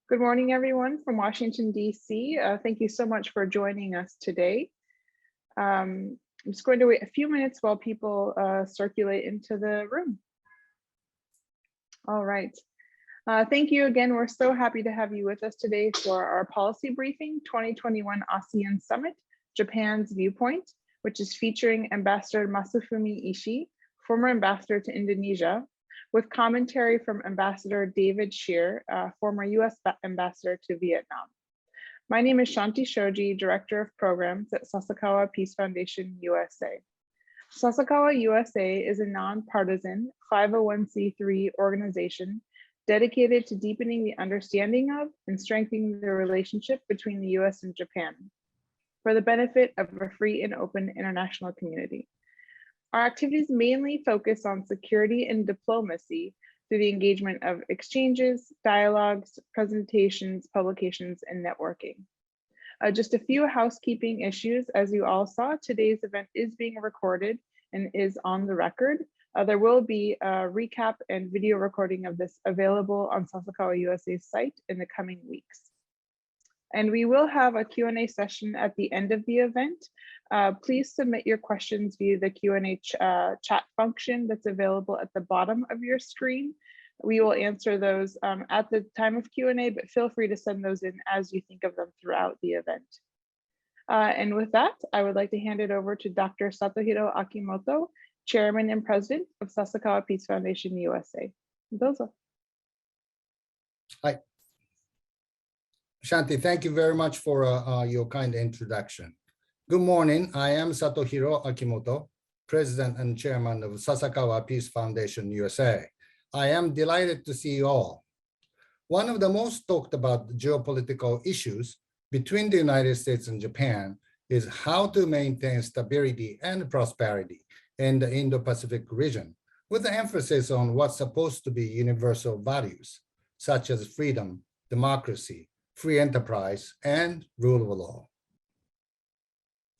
Good morning, everyone from Washington, D.C. Thank you so much for joining us today. I'm just going to wait a few minutes while people circulate into the room. All right. Thank you again. We're so happy to have you with us today for our policy briefing, 2021 ASEAN Summit, Japan's Viewpoint, which is featuring Ambassador Masafumi Ishii, former ambassador to Indonesia, with commentary from Ambassador David Shear, former US ambassador to Vietnam. My name is Shanti Shoji, Director of Programs at Sasakawa Peace Foundation USA. Sasakawa USA is a nonpartisan 501c3 organization dedicated to deepening the understanding of and strengthening the relationship between the US and Japan for the benefit of a free and open international community. Our activities mainly focus on security and diplomacy through the engagement of exchanges, dialogues, presentations, publications, and networking. Just a few housekeeping issues. As you all saw, today's event is being recorded and is on the record. There will be a recap and video recording of this available on Sasakawa USA's site in the coming weeks. And we will have a Q&A session at the end of the event. Please submit your questions via the Q&A chat function that's available at the bottom of your screen. We will answer those at the time of Q&A, but feel free to send those in as you think of them throughout the event. And with that, I would like to hand it over to Dr. Satohiro Akimoto, Chairman and President of Sasakawa Peace Foundation USA. Dozo. Hi. Shanti, thank you very much for your kind introduction. Good morning. I am Satohiro Akimoto, President and Chairman of Sasakawa Peace Foundation USA. I am delighted to see you all. One of the most talked about geopolitical issues between the United States and Japan is how to maintain stability and prosperity in the Indo-Pacific region, with the emphasis on what's supposed to be universal values, such as freedom, democracy, free enterprise, and rule of law.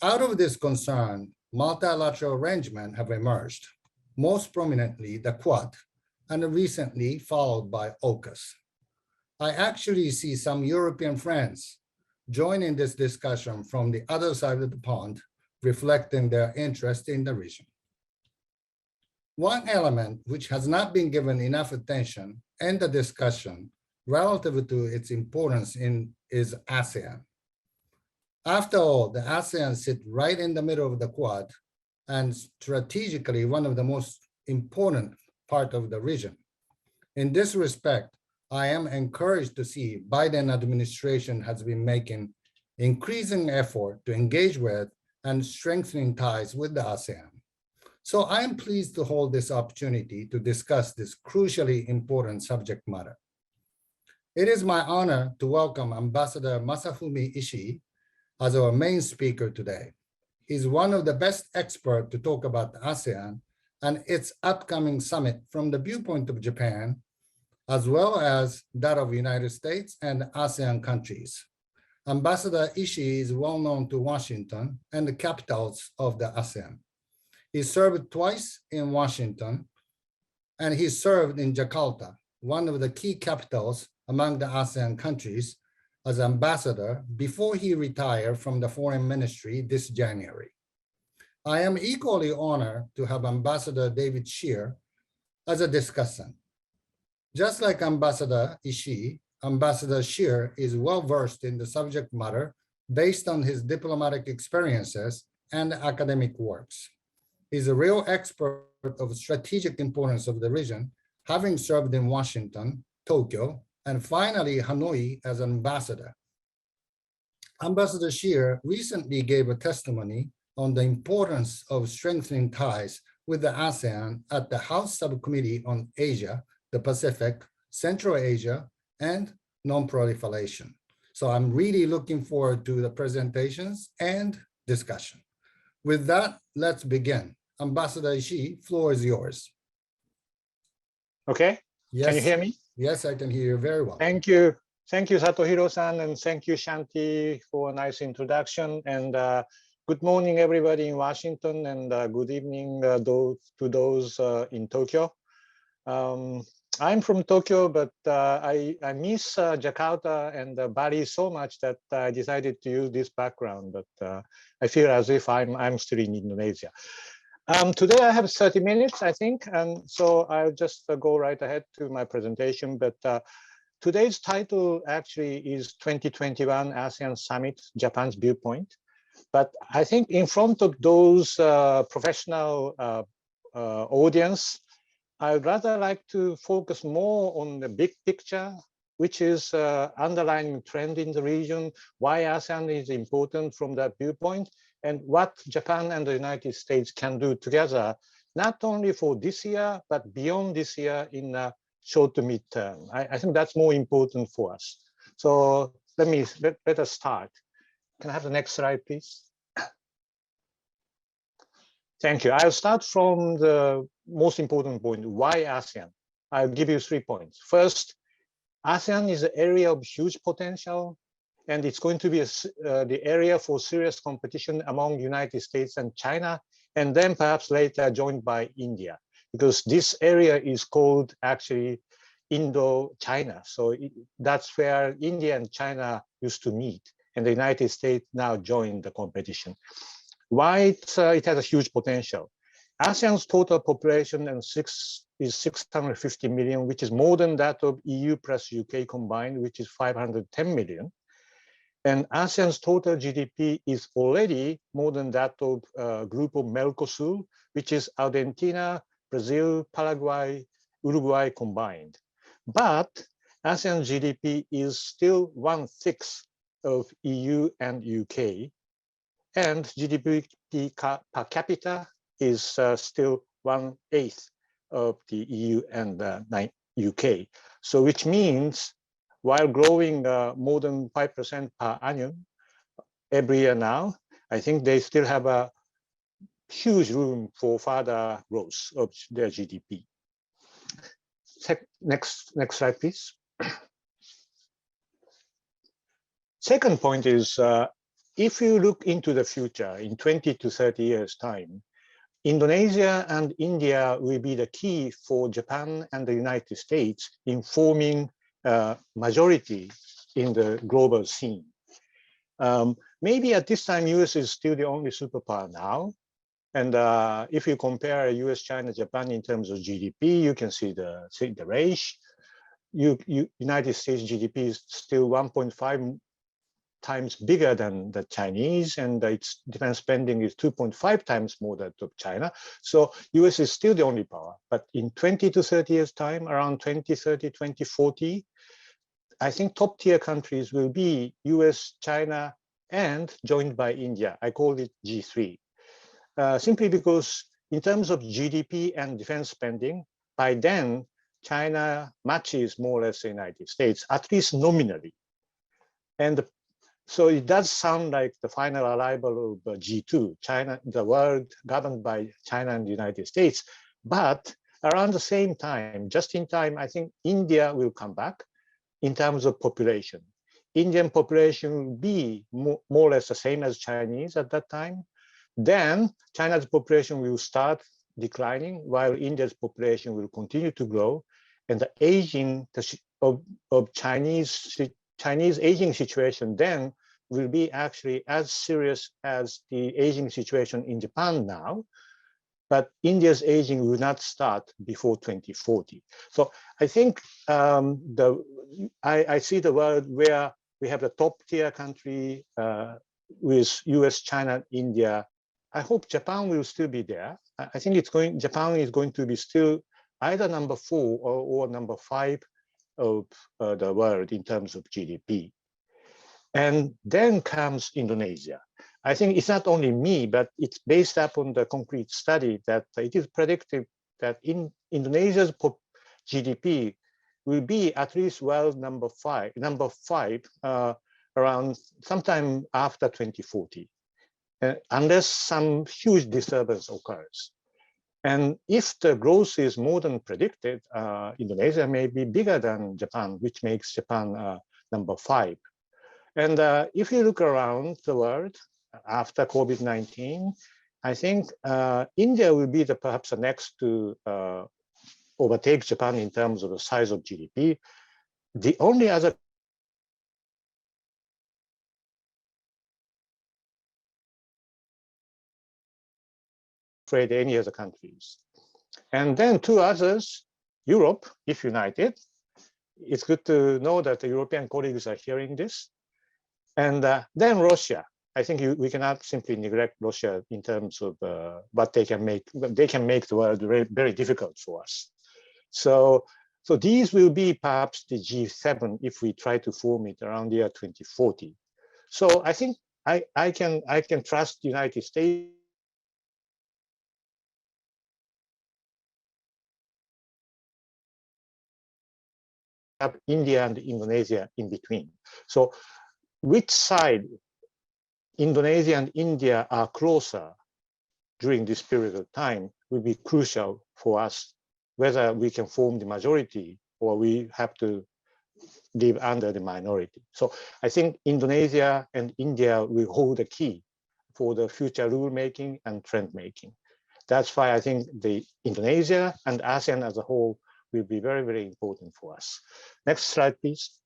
Out of this concern, multilateral arrangements have emerged, most prominently the Quad, and recently followed by AUKUS. I actually see some European friends joining this discussion from the other side of the pond, reflecting their interest in the region. One element which has not been given enough attention in the discussion relative to its importance is ASEAN. After all, the ASEAN sit right in the middle of the Quad and strategically one of the most important part of the region. In this respect, I am encouraged to see Biden administration has been making increasing effort to engage with and strengthening ties with the ASEAN. So I am pleased to hold this opportunity to discuss this crucially important subject matter. It is my honor to welcome Ambassador Masafumi Ishii as our main speaker today. He's one of the best experts to talk about the ASEAN and its upcoming summit from the viewpoint of Japan, as well as that of the United States and ASEAN countries. Ambassador Ishii is well known to Washington and the capitals of the ASEAN. He served twice in Washington, and he served in Jakarta, one of the key capitals among the ASEAN countries, as ambassador before he retired from the foreign ministry this January. I am equally honored to have Ambassador David Shear as a discussant. Just like Ambassador Ishii, Ambassador Shear is well-versed in the subject matter based on his diplomatic experiences and academic works. He's a real expert of strategic importance of the region, having served in Washington, Tokyo, and finally Hanoi as ambassador. Ambassador Shear recently gave a testimony on the importance of strengthening ties with the ASEAN at the House Subcommittee on Asia, the Pacific, Central Asia, and non-proliferation. So I'm really looking forward to the presentations and discussion. With that, let's begin. Ambassador Ishii, floor is yours. Okay, yes. Can you hear me? Yes, I can hear you very well. Thank you. Thank you, Satohiro-san, and thank you, Shanti, for a nice introduction. And good morning, everybody in Washington, and good evening to those in Tokyo. I'm from Tokyo, but I miss Jakarta and Bali so much that I decided to use this background. But I feel as if I'm still in Indonesia. Today I have 30 minutes, I think, and so I'll just go right ahead to my presentation. But today's title actually is 2021 ASEAN Summit, Japan's Viewpoint. But I think in front of those professional audience, I'd rather like to focus more on the big picture, which is underlying trend in the region, why ASEAN is important from that viewpoint, and what Japan and the United States can do together, not only for this year, but beyond this year in a short to mid-term. I think that's more important for us. So let us start. Can I have the next slide, please? Thank you. I'll start from the most important point, why ASEAN? I'll give you 3 points. First, ASEAN is an area of huge potential, and it's going to be the area for serious competition among United States and China, and then perhaps later joined by India, because this area is called actually Indo-China. So that's where India and China used to meet, and the United States now joined the competition. Why it has a huge potential? ASEAN's total population is 650 million, which is more than that of EU plus UK combined, which is 510 million. And ASEAN's total GDP is already more than that of a group of Mercosur, which is Argentina, Brazil, Paraguay, Uruguay combined. But ASEAN GDP is still 1/6 of EU and UK. And GDP per capita is still 1/8 of the EU and UK. So which means while growing more than 5% per annum every year now, I think they still have a huge room for further growth of their GDP. Next slide, please. Second point is, if you look into the future in 20 to 30 years' time, Indonesia and India will be the key for Japan and the United States in forming a majority in the global scene. Maybe at this time, US is still the only superpower now. And if you compare US, China, Japan in terms of GDP, you can see the range. United States GDP is still 1.5 times bigger than the Chinese, and its defense spending is 2.5 times more than of China. So US is still the only power. But in 20 to 30 years' time, around 2030, 2040, I think top tier countries will be US, China, and joined by India. I call it G3. Simply because in terms of GDP and defense spending, by then, China matches more or less the United States, at least nominally. And so it does sound like the final arrival of G2, China, the world governed by China and the United States. But around the same time, just in time, I think India will come back in terms of population. Indian population will be more or less the same as Chinese at that time. Then China's population will start declining while India's population will continue to grow. And the aging of Chinese aging situation then will be actually as serious as the aging situation in Japan now, but India's aging will not start before 2040. So I think I see the world where we have the top tier country with US, China, India. I hope Japan will still be there. I think Japan is going to be still either number 4 or number 5 of the world in terms of GDP. And then comes Indonesia. I think it's not only me, but it's based upon the concrete study that it is predicted that in Indonesia's GDP will be at least number five around sometime after 2040, unless some huge disturbance occurs. And if the growth is more than predicted, Indonesia may be bigger than Japan, which makes Japan number 5. And if you look around the world after COVID-19, I think India will be perhaps the next to overtake Japan in terms of the size of GDP. The only other afraid any other countries. And then two others, Europe, if united. It's good to know that the European colleagues are hearing this. And then Russia. I think we cannot simply neglect Russia in terms of what they can make. They can make the world very, very difficult for us. So these will be perhaps the G7 if we try to form it around the year 2040. So I think I can trust the United States. Have India and Indonesia in between. So which side Indonesia and India are closer during this period of time will be crucial for us, whether we can form the majority or we have to live under the minority. So I think Indonesia and India will hold the key for the future rulemaking and trend making. That's why I think the Indonesia and ASEAN as a whole will be very, very important for us. Next slide, please.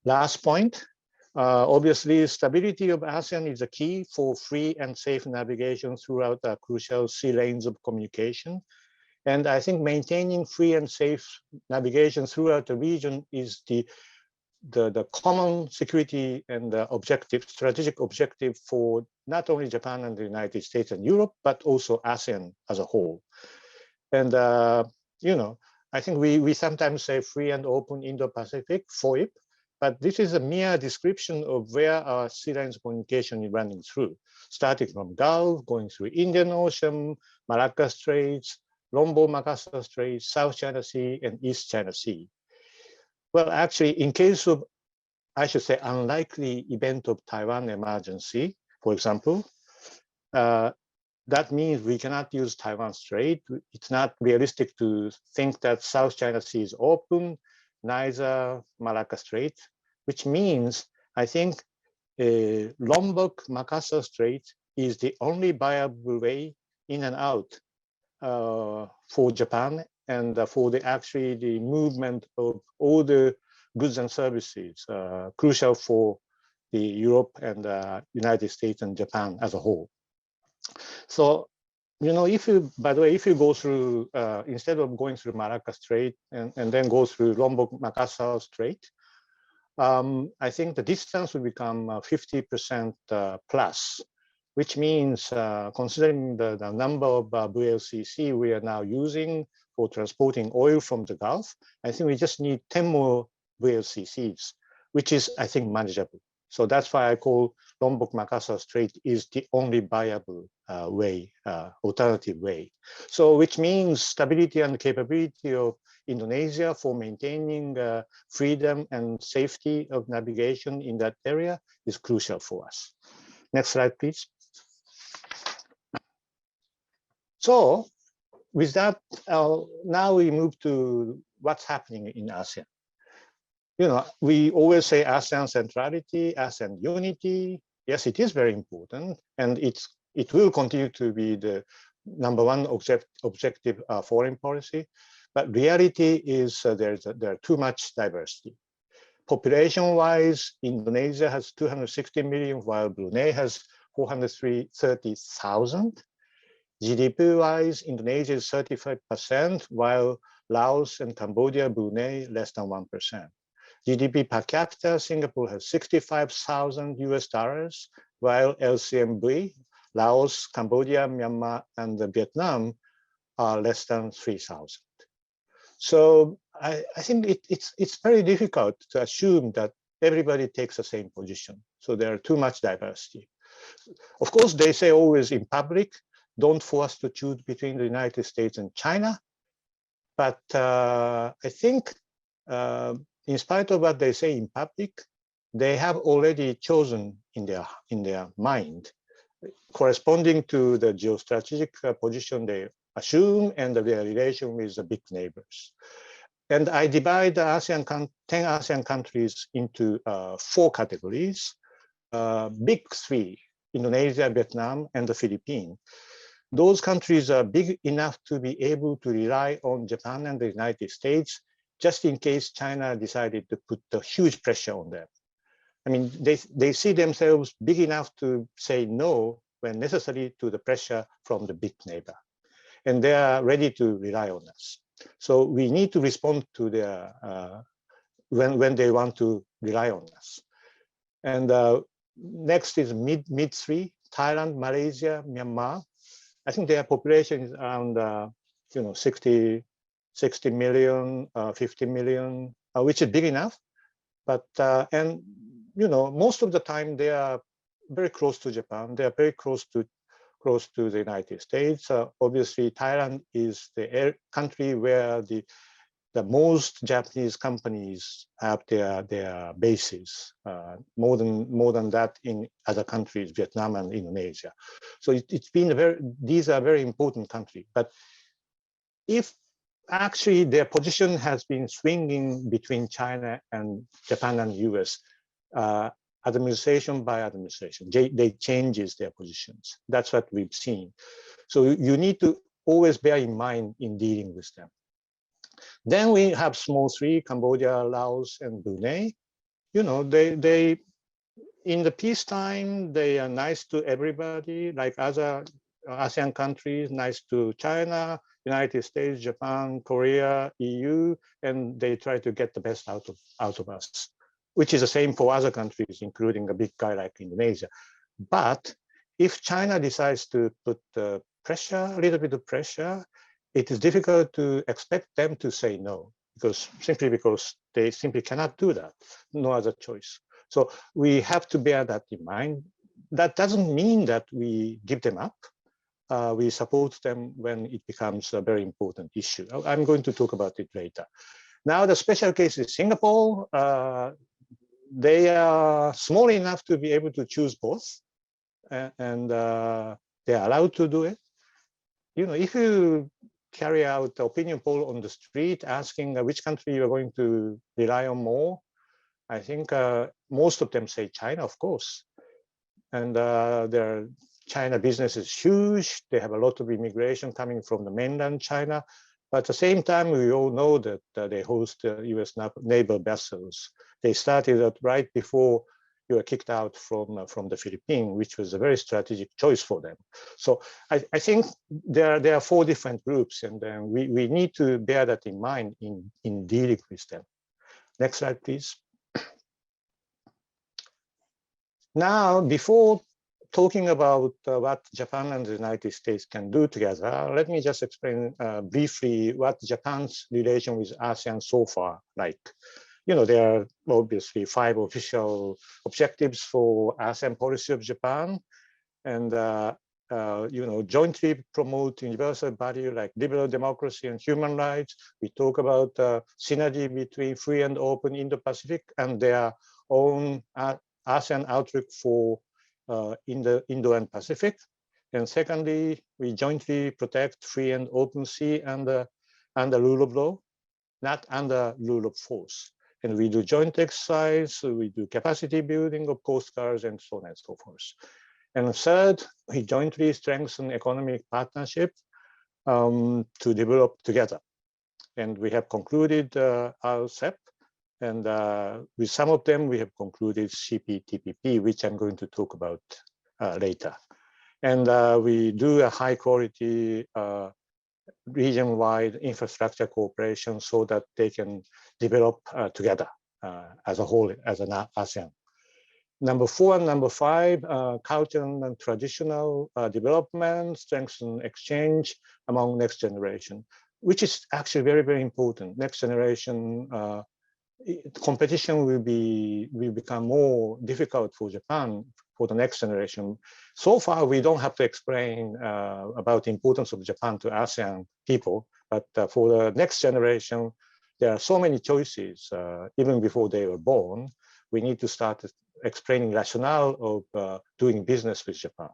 Last point, obviously stability of ASEAN is the key for free and safe navigation throughout the crucial sea lanes of communication. And I think maintaining free and safe navigation throughout the region is the common security and strategic objective for not only Japan and the United States and Europe, but also ASEAN as a whole. And, you know, I think we sometimes say free and open Indo-Pacific, FOIP, but this is a mere description of where our sea lanes of communication is running through, starting from Gulf, going through Indian Ocean, Malacca Straits, Lombok-Makassar Straits, South China Sea, and East China Sea. Well, actually, in case of, I should say, unlikely event of Taiwan emergency, for example, that means we cannot use Taiwan Strait. It's not realistic to think that South China Sea is open, neither Malacca Strait, which means I think Lombok-Makassar Strait is the only viable way in and out for Japan and for the movement of all the goods and services crucial for the Europe and United States and Japan as a whole. So, you know, by the way, if you go through, instead of going through Malacca Strait and then go through Lombok-Makassar Strait, I think the distance will become 50% plus, which means considering the number of VLCC we are now using for transporting oil from the Gulf, I think we just need 10 more VLCCs, which is, I think, manageable. So that's why I call Lombok-Makassar Strait is the only viable way, alternative way. So which means stability and capability of Indonesia for maintaining freedom and safety of navigation in that area is crucial for us. Next slide, please. So with that, now we move to what's happening in ASEAN. You know, we always say ASEAN centrality, ASEAN unity. Yes, it is very important, and it will continue to be the #1 objective foreign policy. But reality is there are too much diversity. Population-wise, Indonesia has 260 million, while Brunei has 430,000. GDP-wise, Indonesia is 35%, while Laos and Cambodia, Brunei, less than 1%. GDP per capita, Singapore has $65,000 US, while LCMV, Laos, Cambodia, Myanmar, and Vietnam are less than 3,000. So I think it's very difficult to assume that everybody takes the same position. So there are too much diversity. Of course, they say always in public, don't force us to choose between the United States and China. But I think in spite of what they say in public, they have already chosen in their mind, corresponding to the geostrategic position they assume and their relation with the big neighbors. And I divide the 10 ASEAN countries into 4 categories, big 3, Indonesia, Vietnam, and the Philippines. those countries are big enough to be able to rely on Japan and the United States, just in case China decided to put a huge pressure on them. I mean, they see themselves big enough to say no when necessary to the pressure from the big neighbor. And they are ready to rely on us. So we need to respond to their, when they want to rely on us. And next is mid three, Thailand, Malaysia, Myanmar. I think their population is around, 60 million, 50 million, which is big enough. But, and, most of the time they are very close to Japan. They are very close to the United States. Obviously, Thailand is the country where the most Japanese companies have their bases, more than that in other countries, Vietnam and Indonesia. So it's been these are very important countries. But if actually their position has been swinging between China and Japan and US, administration by administration, they changes their positions. That's what we've seen. So you need to always bear in mind in dealing with them. Then we have small three, Cambodia, Laos, and Brunei. They in the peacetime, they are nice to everybody, like other ASEAN countries, nice to China, United States, Japan, Korea, EU, and they try to get the best out of us, which is the same for other countries, including a big guy like Indonesia. But if China decides to put pressure, a little bit of pressure, it is difficult to expect them to say no, because they simply cannot do that, no other choice. So we have to bear that in mind. That doesn't mean that we give them up. We support them when it becomes a very important issue. I'm going to talk about it later. Now, the special case is Singapore. They are small enough to be able to choose both, and they are allowed to do it. If you carry out the opinion poll on the street asking which country you're going to rely on more, I think most of them say China, of course. And their China business is huge. They have a lot of immigration coming from the mainland China. But at the same time, we all know that they host US naval vessels. They started out right before you were kicked out from the Philippines, which was a very strategic choice for them. So I think there are four different groups, and we need to bear that in mind in dealing with them. Next slide, please. Now, before talking about what Japan and the United States can do together, let me just explain briefly what Japan's relation with ASEAN so far like. There are obviously 5 official objectives for ASEAN policy of Japan, and jointly promote universal value like liberal democracy and human rights. We talk about synergy between free and open Indo-Pacific and their own ASEAN outlook for Indo and Pacific. And secondly, we jointly protect free and open sea and the rule of law, not under rule of force. And we do joint exercise, we do capacity building of coast guards and so on and so forth. And third, we jointly strengthen economic partnership to develop together. And we have concluded RCEP, and with some of them, we have concluded CPTPP, which I'm going to talk about later. And we do a high quality region-wide infrastructure cooperation so that they can develop together as a whole, as an ASEAN. Number 4 and number 5, cultural and traditional development, strengthen exchange among next generation, which is actually very, very important. Next generation competition will become more difficult for Japan for the next generation. So far, we don't have to explain about the importance of Japan to ASEAN people, but for the next generation, there are so many choices, even before they were born. We need to start explaining rationale of doing business with Japan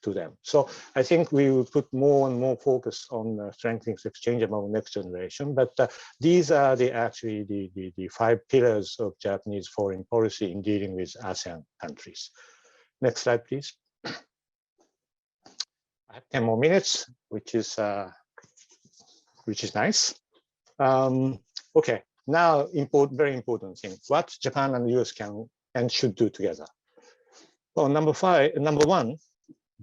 to them. So I think we will put more and more focus on strengthening exchange among next generation, but these are actually the 5 pillars of Japanese foreign policy in dealing with ASEAN countries. Next slide, please. I have 10 more minutes, which is nice. Okay, now very important thing, what Japan and US can and should do together. Well, number one,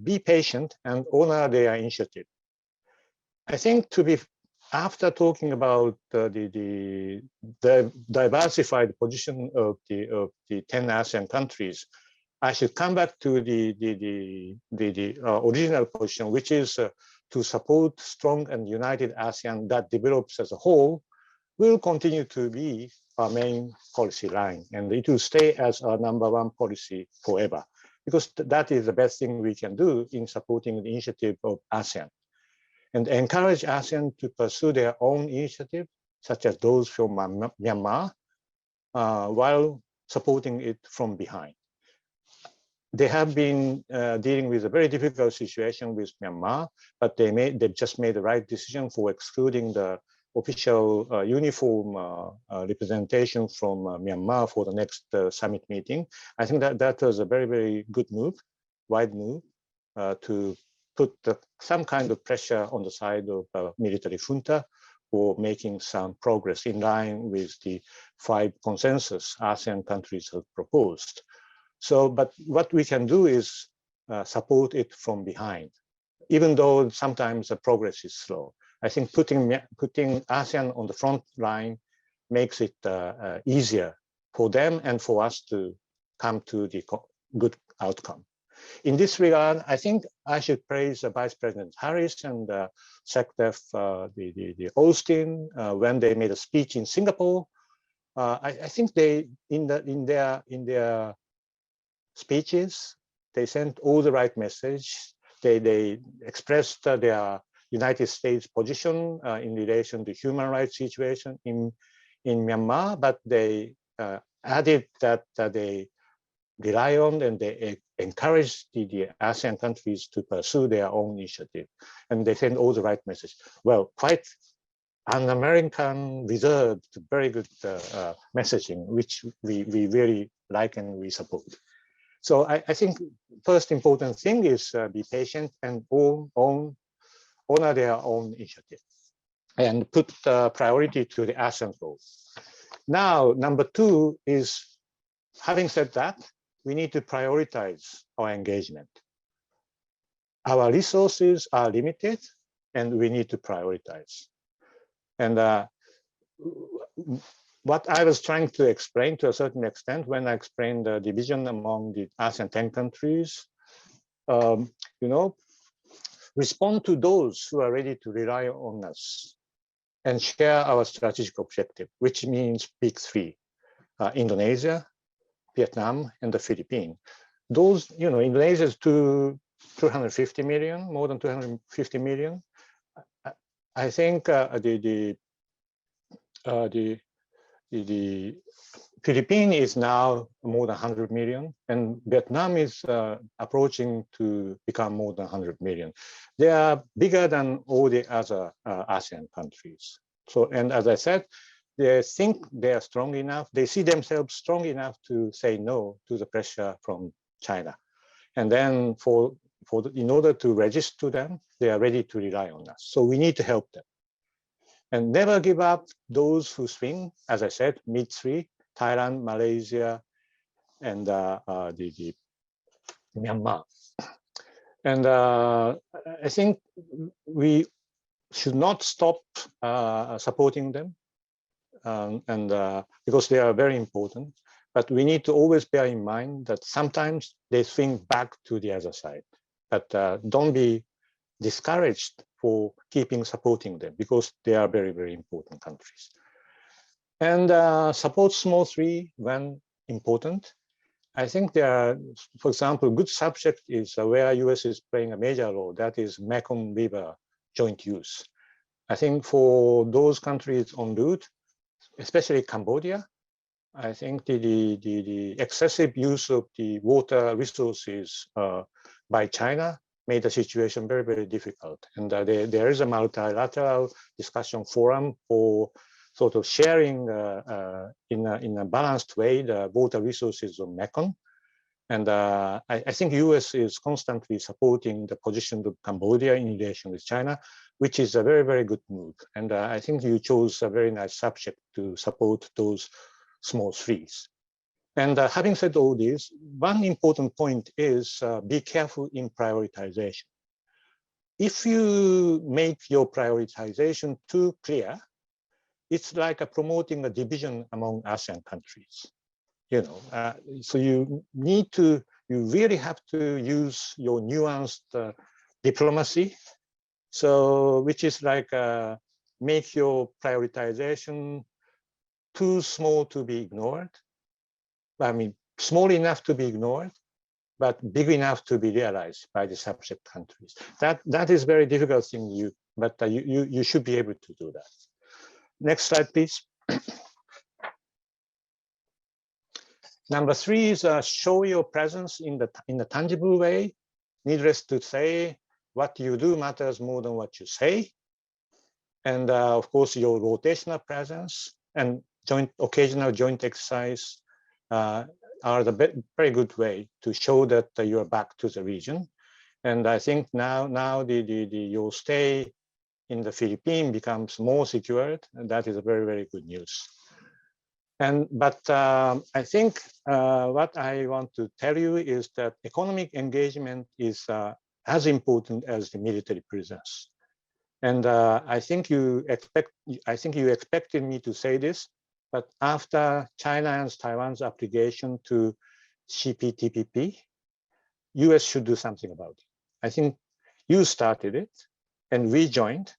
be patient and honor their initiative. I think after talking about the diversified position of the 10 ASEAN countries, I should come back to the original position, which is to support strong and united ASEAN that develops as a whole will continue to be our main policy line, and it will stay as our #1 policy forever, because that is the best thing we can do in supporting the initiative of ASEAN. And encourage ASEAN to pursue their own initiative, such as those from Myanmar, while supporting it from behind. They have been dealing with a very difficult situation with Myanmar, but they've just made the right decision for excluding the official uniform representation from Myanmar for the next summit meeting. I think that was a very, very good move, wide move, to put some kind of pressure on the side of military junta for making some progress in line with the 5 consensus ASEAN countries have proposed. So, but what we can do is support it from behind, even though sometimes the progress is slow. I think putting ASEAN on the front line makes it easier for them and for us to come to the good outcome. In this regard, I think I should praise Vice President Harris and SecDef the Austin when they made a speech in Singapore. I think they in their speeches they sent all the right message. They expressed their United States position in relation to human rights situation in Myanmar, but they added that they rely on and they encourage the ASEAN countries to pursue their own initiative, and they send all the right message. Well, quite an American reserved, very good messaging, which we really like and we support. So I think first important thing is be patient and honor their own initiative and put priority to the ASEAN goals. Now, number 2 is, having said that, we need to prioritize our engagement. Our resources are limited and we need to prioritize. And what I was trying to explain to a certain extent when I explained the division among the ASEAN 10 countries, respond to those who are ready to rely on us and share our strategic objective, which means big 3, Indonesia, Vietnam, and the Philippines. Those, Indonesia is 250 million, more than 250 million. I think the Philippines is now more than 100 million, and Vietnam is approaching to become more than 100 million. They are bigger than all the other ASEAN countries. So, and as I said, they think they are strong enough, they see themselves strong enough to say no to the pressure from China. And then in order to register them, they are ready to rely on us. So we need to help them. And never give up those who swing, as I said, mid-3, Thailand, Malaysia, and the Myanmar. And I think we should not stop supporting them, because they are very important. But we need to always bear in mind that sometimes they swing back to the other side. But don't be discouraged for keeping supporting them, because they are very, very important countries. And support small 3 when important. I think there are, for example, good subject is where US is playing a major role, that is Mekong River joint use. I think for those countries en route, especially Cambodia, I think the excessive use of the water resources by China made the situation very, very difficult. And there is a multilateral discussion forum for sort of sharing in a balanced way the water resources of Mekong. And I think US is constantly supporting the position of Cambodia in relation with China, which is a very, very good move. And I think you chose a very nice subject to support those small threes. And having said all this, one important point is be careful in prioritization. If you make your prioritization too clear, it's like promoting a division among ASEAN countries. You know, so you really have to use your nuanced diplomacy. So, which is like make your prioritization too small to be ignored. I mean, small enough to be ignored, but big enough to be realized by the subject countries. That is very difficult thing, but you should be able to do that. Next slide, please. Number 3 is show your presence in a tangible way. Needless to say, what you do matters more than what you say. And of course, your rotational presence and occasional joint exercise are the very good way to show that you are back to the region. And I think now your stay in the Philippines becomes more secured, and that is a very, very good news. But I think what I want to tell you is that economic engagement is as important as the military presence. And I think you expected me to say this, but after China and Taiwan's application to CPTPP, US should do something about it. I think you started it and we joined,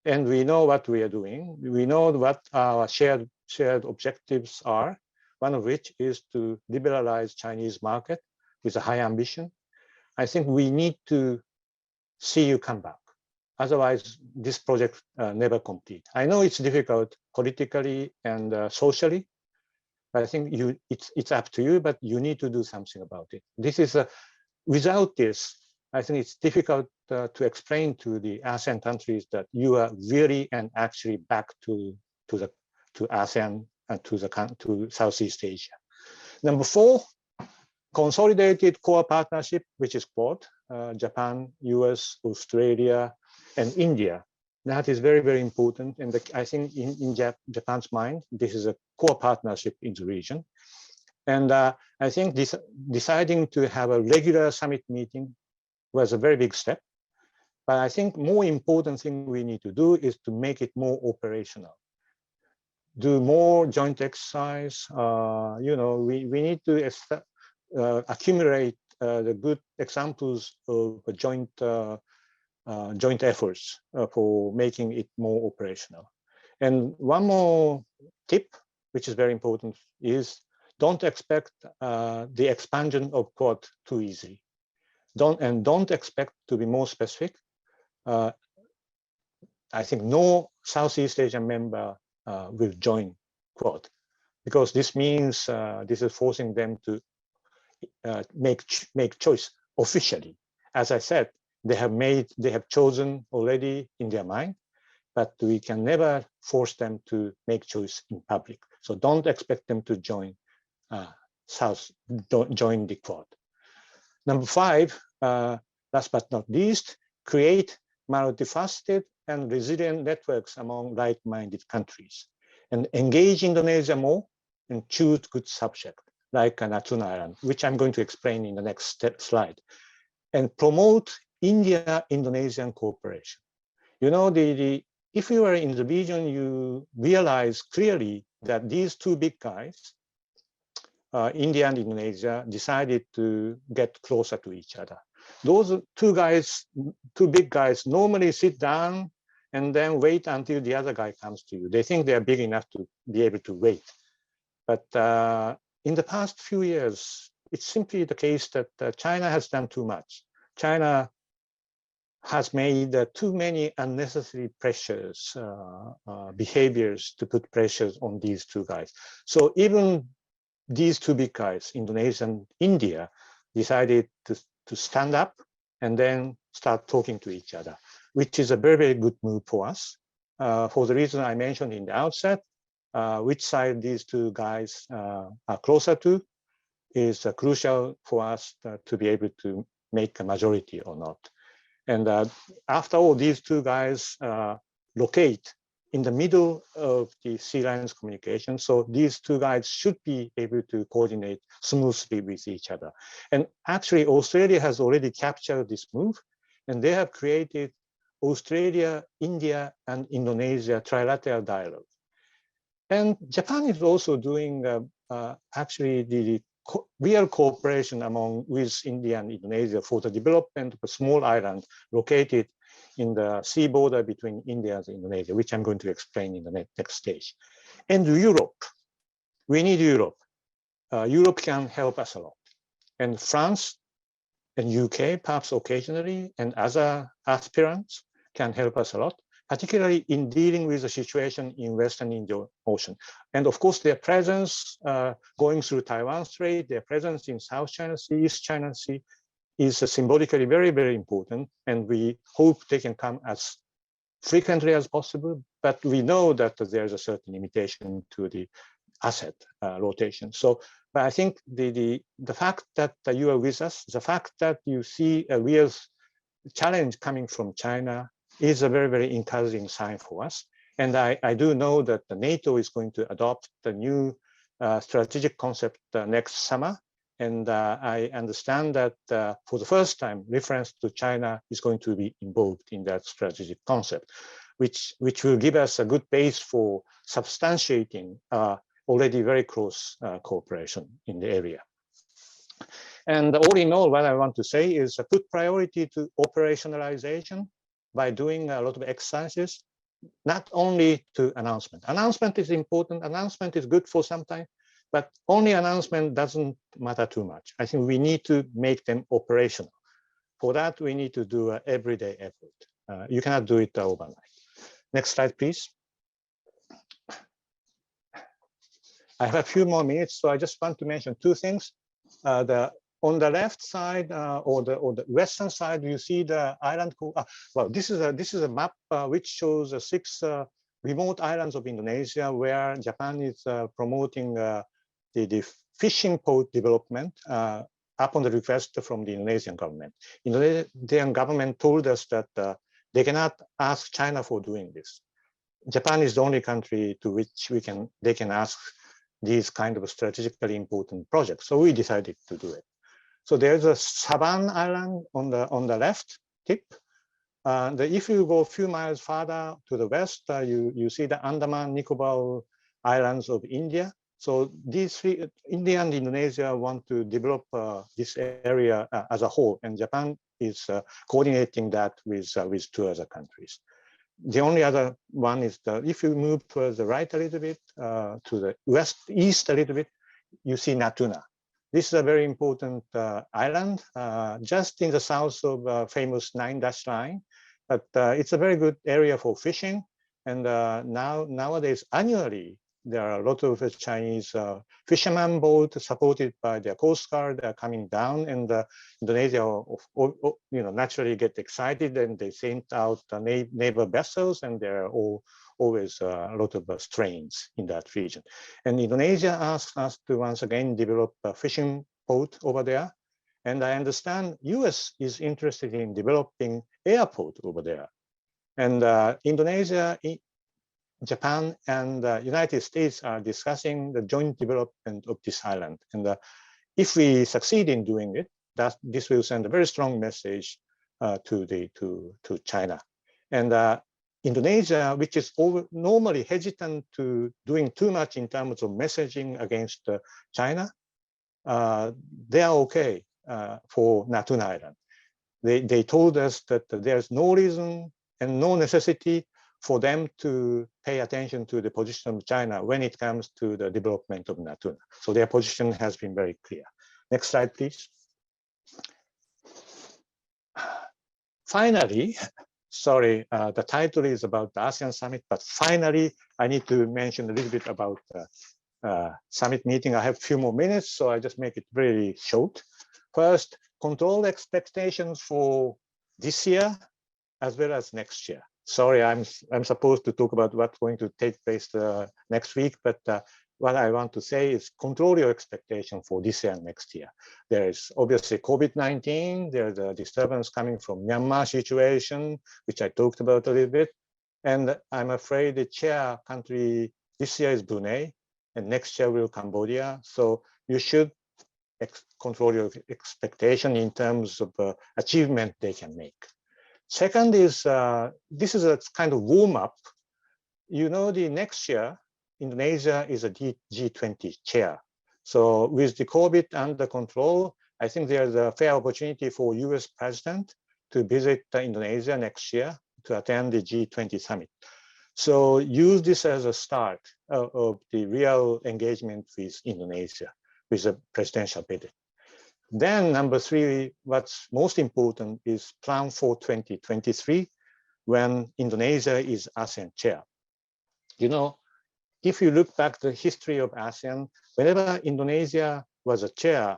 and we know what we are doing. We know what our shared objectives are, one of which is to liberalize Chinese market with a high ambition. I think we need to see you come back. Otherwise, this project never complete. I know it's difficult politically and socially, but I think it's up to you, but you need to do something about it. This is without this, I think it's difficult to explain to the ASEAN countries that you are really and actually back to ASEAN and to Southeast Asia. Number 4, consolidated core partnership, which is Quad, Japan, US, Australia, and India. That is very, very important. And I think in Japan's mind, this is a core partnership in the region. And I think deciding to have a regular summit meeting was a very big step. But I think more important thing we need to do is to make it more operational. Do more joint exercise. You know, we need to accumulate the good examples of joint efforts for making it more operational. And one more tip, which is very important, is don't expect the expansion of Quad too easily. Don't expect to be more specific. I think no Southeast Asian member will join Quad, because this means this is forcing them to make choice officially. As I said, they have chosen already in their mind, but we can never force them to make choice in public. So don't expect them to join join the Quad. Number 5, last but not least, create multifaceted and resilient networks among like-minded countries, and engage Indonesia more and choose good subject like Natuna Island, which I'm going to explain in the next slide, and promote India-Indonesian cooperation. You know, if you are in the region, you realize clearly that these two big guys, India and Indonesia, decided to get closer to each other. Those two big guys normally sit down and then wait until the other guy comes to you. They think they are big enough to be able to wait. But in the past few years, it's simply the case that China has done too much. China has made too many unnecessary pressures, behaviors to put pressures on these two guys. So even these two big guys, Indonesia and India, decided to stand up and then start talking to each other, which is a very, very good move for us. For the reason I mentioned in the outset, which side these two guys are closer to. is crucial for us to be able to make a majority or not. And after all, these two guys locate in the middle of the sea lines communication. So these two guys should be able to coordinate smoothly with each other. And actually, Australia has already captured this move, and they have created Australia, India, and Indonesia trilateral dialogue. And Japan is also doing actually the real cooperation with India and Indonesia for the development of a small island located in the sea border between India and Indonesia, which I'm going to explain in the next stage. And Europe, we need Europe. Europe can help us a lot. And France and UK, perhaps occasionally, and other aspirants can help us a lot, particularly in dealing with the situation in Western Indian Ocean. And of course, their presence going through Taiwan Strait, their presence in South China Sea, East China Sea, is symbolically very, very important. And we hope they can come as frequently as possible, but we know that there's a certain limitation to the asset rotation. So, but I think the fact that you are with us, the fact that you see a real challenge coming from China is a very, very encouraging sign for us. And I do know that the NATO is going to adopt the new strategic concept next summer. And I understand that for the first time, reference to China is going to be involved in that strategic concept, which will give us a good base for substantiating already very close cooperation in the area. And all in all, what I want to say is put priority to operationalization by doing a lot of exercises, not only to announcement. Announcement is important, announcement is good for some time, but only announcement doesn't matter too much. I think we need to make them operational. For that, we need to do an everyday effort. You cannot do it overnight. Next slide, please. I have a few more minutes, so I just want to mention two things. On the left side or the western side, you see the island. Well, this is a map which shows 6 remote islands of Indonesia where Japan is promoting the fishing port development upon the request from the Indonesian government. Indonesian government told us that they cannot ask China for doing this. Japan is the only country to which they can ask these kind of strategically important projects. So we decided to do it. So there's a Saban Island on the left tip. If you go a few miles farther to the west, you see the Andaman Nicobar Islands of India. So these three, India and Indonesia, want to develop this area as a whole, and Japan is coordinating that with 2 other countries. The only other one is if you move to the right a little bit, to the east a little bit, you see Natuna. This is a very important island, just in the south of famous 9-dash line, but it's a very good area for fishing. And nowadays, annually, there are a lot of Chinese fishermen boats supported by their Coast Guard coming down, and Indonesia, naturally get excited, and they send out neighbor vessels, and there are always a lot of strains in that region. And Indonesia asked us to once again develop a fishing port over there. And I understand US is interested in developing airport over there. And Indonesia, Japan, and the United States are discussing the joint development of this island. And if we succeed in doing it, this will send a very strong message to China. And Indonesia, which is normally hesitant to doing too much in terms of messaging against China, they are okay for Natuna Island. They told us that there's no reason and no necessity for them to pay attention to the position of China when it comes to the development of Natuna. So their position has been very clear. Next slide, please. Finally, sorry, the title is about the ASEAN Summit, but finally, I need to mention a little bit about summit meeting. I have a few more minutes, so I just make it very short. First, control expectations for this year as well as next year. Sorry, I'm supposed to talk about what's going to take place next week, but what I want to say is control your expectation for this year and next year. There is obviously COVID-19, there's a disturbance coming from Myanmar situation, which I talked about a little bit. And I'm afraid the chair country this year is Brunei, and next year will Cambodia. So you should control your expectation in terms of achievement they can make. Second is, this is a kind of warm up. You know, the next year, Indonesia is a G20 chair. So with the COVID under control, I think there's a fair opportunity for US president to visit Indonesia next year to attend the G20 summit. So use this as a start of the real engagement with Indonesia, with a presidential visit. Then number three, what's most important is plan for 2023, when Indonesia is ASEAN chair. You know, if you look back the history of ASEAN, whenever Indonesia was a chair,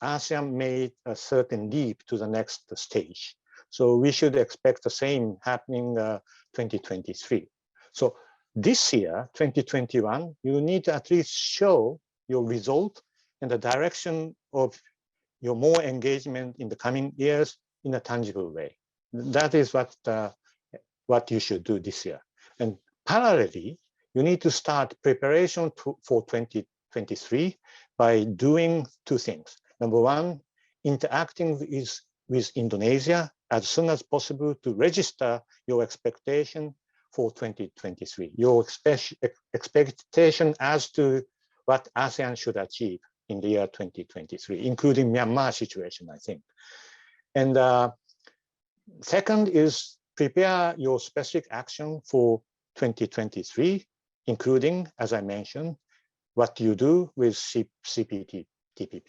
ASEAN made a certain leap to the next stage. So we should expect the same happening 2023. So this year, 2021, you need to at least show your result and the direction of your more engagement in the coming years in a tangible way. That is what you should do this year. And parallelly, you need to start preparation for 2023 by doing two things. Number one, interacting with Indonesia as soon as possible to register your expectation for 2023, your expectation as to what ASEAN should achieve in the year 2023, including Myanmar situation, I think. And second is prepare your specific action for 2023, including, as I mentioned, what you do with CPTPP.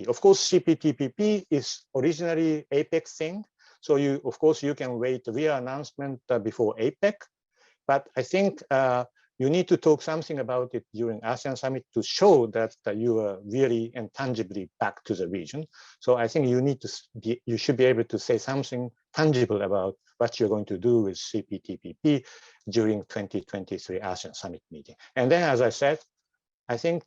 Of course, CPTPP is originally APEC thing. So of course, you can wait the real announcement before APEC. But I think you need to talk something about it during ASEAN Summit to show that you are really and tangibly back to the region. So I think you should be able to say something tangible about what you're going to do with CPTPP during 2023 ASEAN Summit meeting. And then, as I said, I think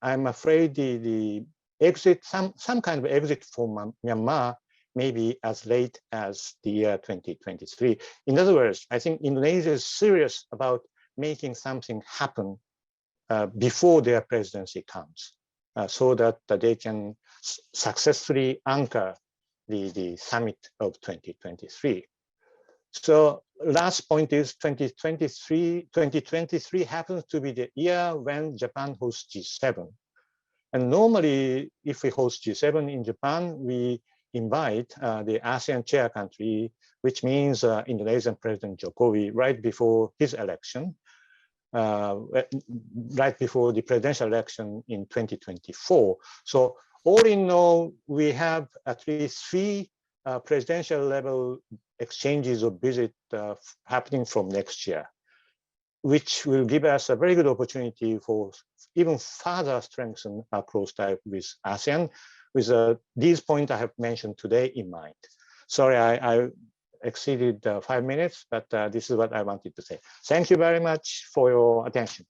I'm afraid the exit, some kind of exit from Myanmar may be as late as the year 2023. In other words, I think Indonesia is serious about making something happen before their presidency comes, so that they can successfully anchor the summit of 2023. So last point is 2023 happens to be the year when Japan hosts G7. And normally, if we host G7 in Japan, we invite the ASEAN chair country, which means Indonesian President Jokowi, right before his election, right before the presidential election in 2024. So all in all, we have at least 3 presidential level exchanges of visit happening from next year, which will give us a very good opportunity for even further strengthen our close tie with ASEAN, with these points I have mentioned today in mind. Sorry, I exceeded 5 minutes, but this is what I wanted to say. Thank you very much for your attention.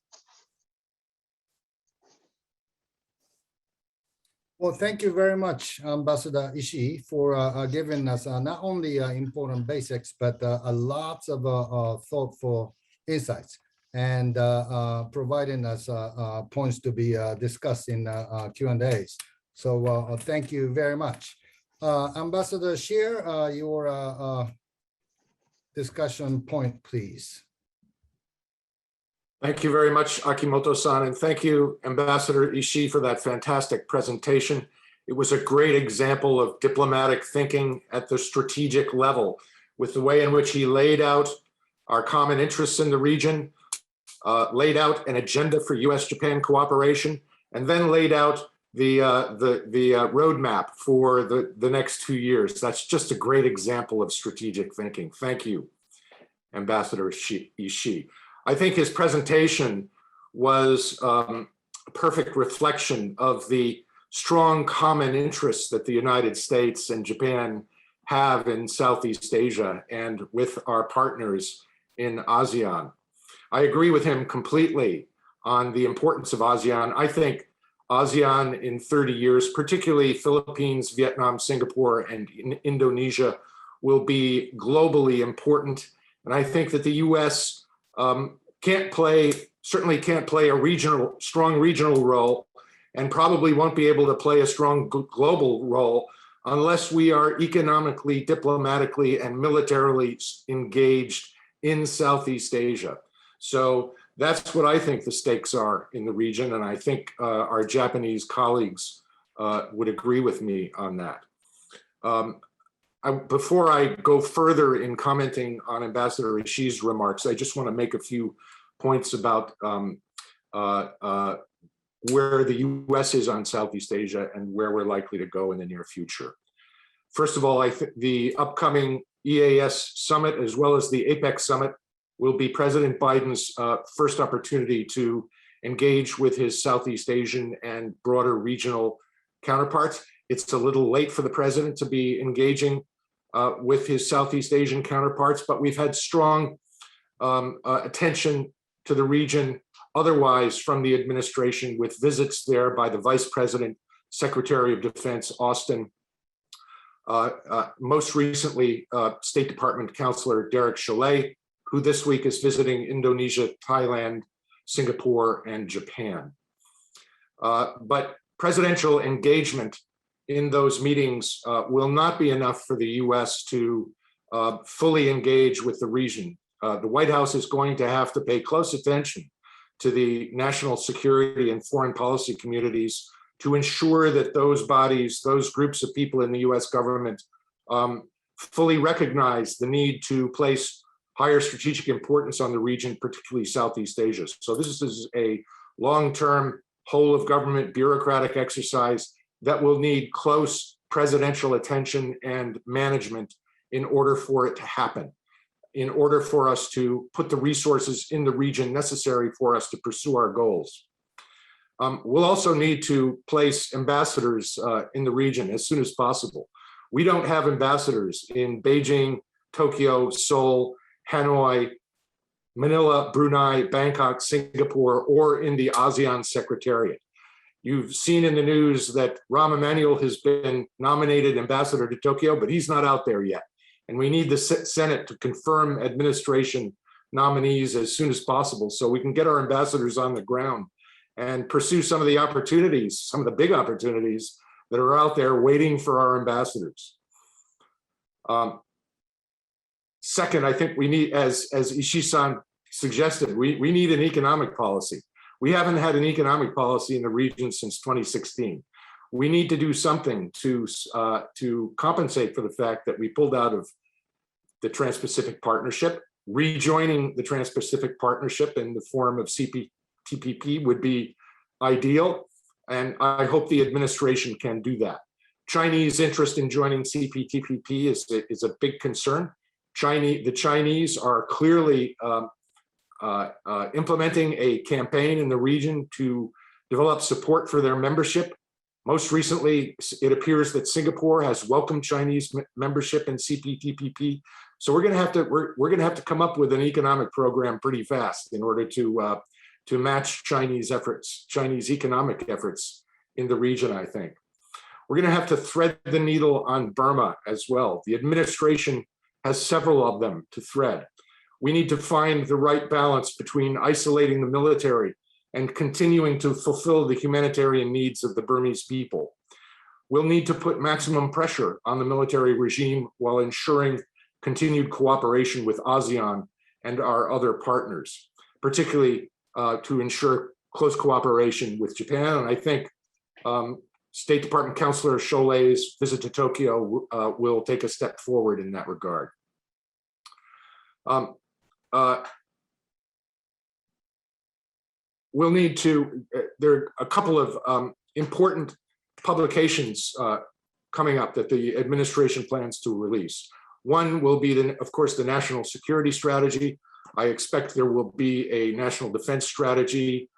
Well, thank you very much, Ambassador Ishii, for giving us not only important basics, but a lot of thoughtful insights and providing us points to be discussed in Q&As. So thank you very much. Ambassador Shear, your discussion point, please. Thank you very much, Akimoto-san, and thank you, Ambassador Ishii, for that fantastic presentation. It was a great example of diplomatic thinking at the strategic level, with the way in which he laid out our common interests in the region, laid out an agenda for US-Japan cooperation, and then laid out the roadmap for the next 2 years. That's just a great example of strategic thinking. Thank you, Ambassador Ishii. I think his presentation was a perfect reflection of the strong common interests that the United States and Japan have in Southeast Asia and with our partners in ASEAN. I agree with him completely on the importance of ASEAN. I think ASEAN in 30 years, particularly Philippines, Vietnam, Singapore, and Indonesia, will be globally important. And I think that the US certainly can't play a strong regional role, and probably won't be able to play a strong global role unless we are economically, diplomatically, and militarily engaged in Southeast Asia. So that's what I think the stakes are in the region, and I think our Japanese colleagues would agree with me on that. Before I go further in commenting on Ambassador Ishii's remarks, I just want to make a few points about where the US is on Southeast Asia and where we're likely to go in the near future. First of all, I think the upcoming EAS Summit, as well as the APEC Summit, will be President Biden's first opportunity to engage with his Southeast Asian and broader regional counterparts. It's a little late for the president to be engaging with his Southeast Asian counterparts, but we've had strong attention to the region otherwise from the administration, with visits there by the Vice President, Secretary of Defense Austin, most recently State Department Counselor Derek Chollet, who this week is visiting Indonesia, Thailand, Singapore, and Japan. But presidential engagement in those meetings will not be enough for the US to fully engage with the region. The White House is going to have to pay close attention to the national security and foreign policy communities to ensure that those bodies, those groups of people in the US government fully recognize the need to place higher strategic importance on the region, particularly Southeast Asia. So this is a long-term whole of government bureaucratic exercise that will need close presidential attention and management in order for it to happen, in order for us to put the resources in the region necessary for us to pursue our goals. We'll also need to place ambassadors in the region as soon as possible. We don't have ambassadors in Beijing, Tokyo, Seoul, Hanoi, Manila, Brunei, Bangkok, Singapore, or in the ASEAN Secretariat. You've seen in the news that Rahm Emanuel has been nominated ambassador to Tokyo, but he's not out there yet. And we need the Senate to confirm administration nominees as soon as possible so we can get our ambassadors on the ground and pursue some of the opportunities, some of the big opportunities that are out there waiting for our ambassadors. Second, I think we need, as Ishii-san suggested, we need an economic policy. We haven't had an economic policy in the region since 2016. We need to do something to compensate for the fact that we pulled out of the Trans-Pacific Partnership. Rejoining the Trans-Pacific Partnership in the form of CPTPP would be ideal, and I hope the administration can do that. Chinese interest in joining CPTPP is a big concern. The Chinese are clearly implementing a campaign in the region to develop support for their membership. Most recently, it appears that Singapore has welcomed Chinese membership in CPTPP. So we're going to have to come up with an economic program pretty fast in order to match Chinese efforts, Chinese economic efforts in the region, I think. We're going to have to thread the needle on Burma as well. The administration has several of them to thread. We need to find the right balance between isolating the military and continuing to fulfill the humanitarian needs of the Burmese people. We'll need to put maximum pressure on the military regime while ensuring continued cooperation with ASEAN and our other partners, particularly to ensure close cooperation with Japan. And I think State Department Counselor Chollet's visit to Tokyo will take a step forward in that regard. We'll need to, there are a couple of important publications coming up that the administration plans to release. One will be, of course, the National Security Strategy. I expect there will be a National Defense Strategy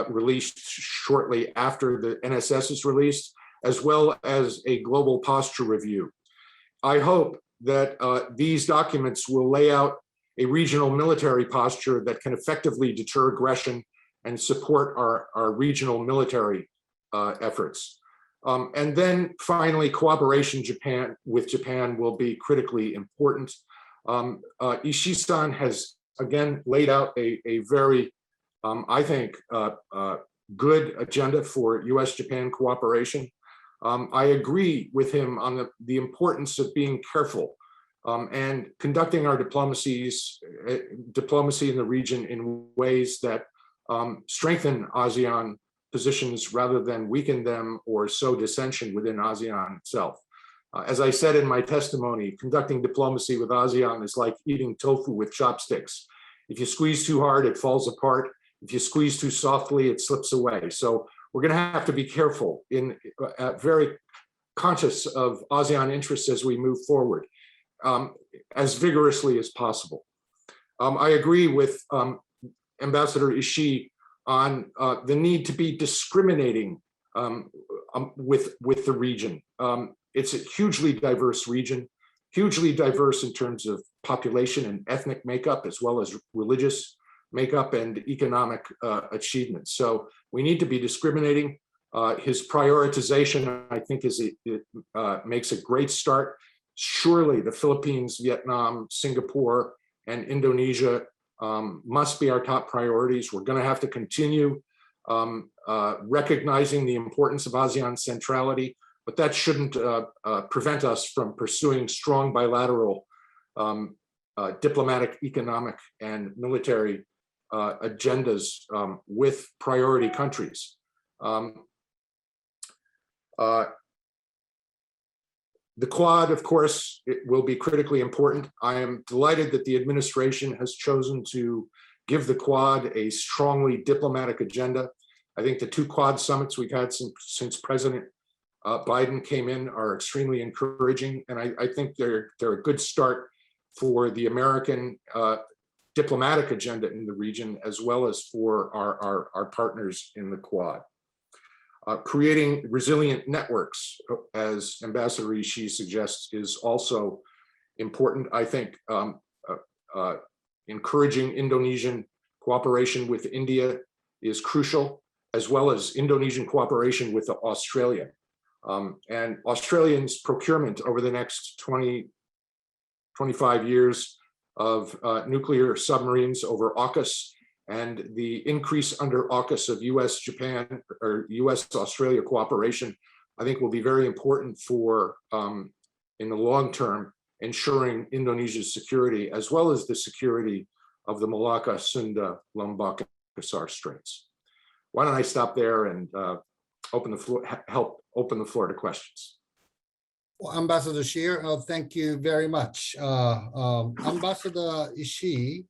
released shortly after the NSS is released, as well as a global posture review. I hope that these documents will lay out a regional military posture that can effectively deter aggression and support our regional military efforts. And then finally, cooperation with Japan will be critically important. Ishii-san has again laid out a very, I think, good agenda for US-Japan cooperation. I agree with him on the importance of being careful and conducting our diplomacy in the region in ways that strengthen ASEAN positions rather than weaken them or sow dissension within ASEAN itself. As I said in my testimony, conducting diplomacy with ASEAN is like eating tofu with chopsticks. If you squeeze too hard, it falls apart. If you squeeze too softly, it slips away. So we're going to have to be careful, very conscious of ASEAN interests as we move forward, as vigorously as possible. I agree with Ambassador Ishii on the need to be discriminating with the region. It's a hugely diverse region, hugely diverse in terms of population and ethnic makeup, as well as religious makeup and economic achievements. So we need to be discriminating. His prioritization, I think, makes a great start. Surely the Philippines, Vietnam, Singapore, and Indonesia must be our top priorities. We're going to have to continue recognizing the importance of ASEAN centrality, but that shouldn't prevent us from pursuing strong bilateral diplomatic, economic, and military agendas with priority countries. The Quad, of course, it will be critically important. I am delighted that the administration has chosen to give the Quad a strongly diplomatic agenda. I think the 2 Quad summits we've had since President Biden came in are extremely encouraging, and I think they're a good start for the American diplomatic agenda in the region, as well as for our partners in the Quad. Creating resilient networks, as Ambassador Ishii suggests, is also important. I think encouraging Indonesian cooperation with India is crucial, as well as Indonesian cooperation with Australia. And Australians' procurement over the next 25 years of nuclear submarines over AUKUS, and the increase under AUKUS of US-Japan or US-Australia cooperation, I think will be very important for, in the long term, ensuring Indonesia's security, as well as the security of the Malacca, Sunda, Lombok, and Kasar Straits. Why don't I stop there and help open the floor to questions. Well, Ambassador Shear, thank you very much. Ambassador Ishii,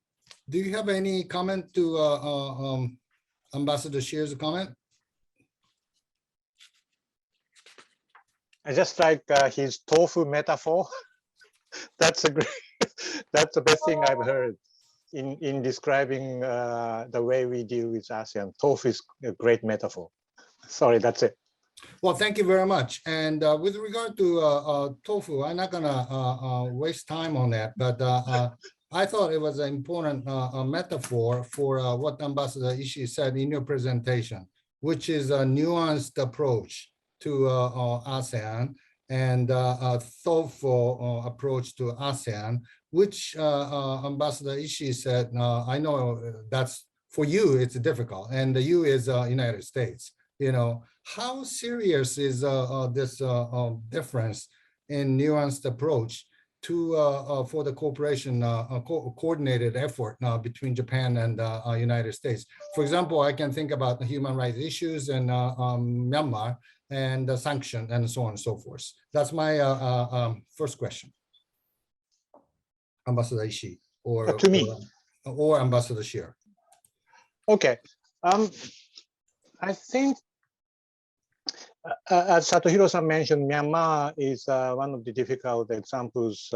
do you have any comment to Ambassador Shear's comment? I just like his tofu metaphor. That's the best thing I've heard in describing the way we deal with ASEAN. Tofu is a great metaphor. Sorry, that's it. Well, thank you very much. And with regard to tofu, I'm not gonna waste time on that, but I thought it was an important metaphor for what Ambassador Ishii said in your presentation, which is a nuanced approach to ASEAN and a thoughtful approach to ASEAN, which Ambassador Ishii said, I know that's for you, it's difficult, and the you is United States. You know, how serious is this difference in nuanced approach to for the cooperation, coordinated effort between Japan and United States? For example, I can think about the human rights issues in Myanmar and the sanction and so on and so forth. That's my first question. Ambassador Ishii or to me, or Ambassador Shear. Okay, I think as Satohiro-san mentioned, Myanmar is one of the difficult examples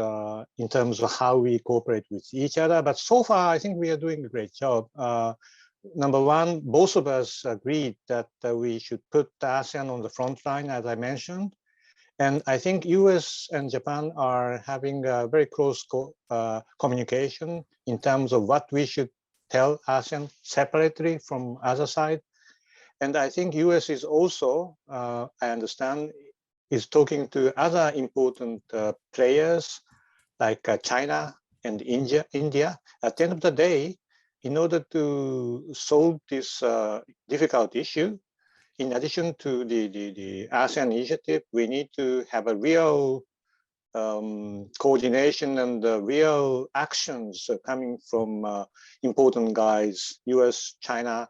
in terms of how we cooperate with each other. But so far, I think we are doing a great job. Number one, both of us agreed that we should put ASEAN on the front line, as I mentioned. And I think US and Japan are having a very close communication in terms of what we should tell ASEAN separately from other side. And I think US is also, I understand, is talking to other important players like China and India. At the end of the day, in order to solve this difficult issue, in addition to the ASEAN initiative, we need to have a real coordination and real actions coming from important guys, US, China,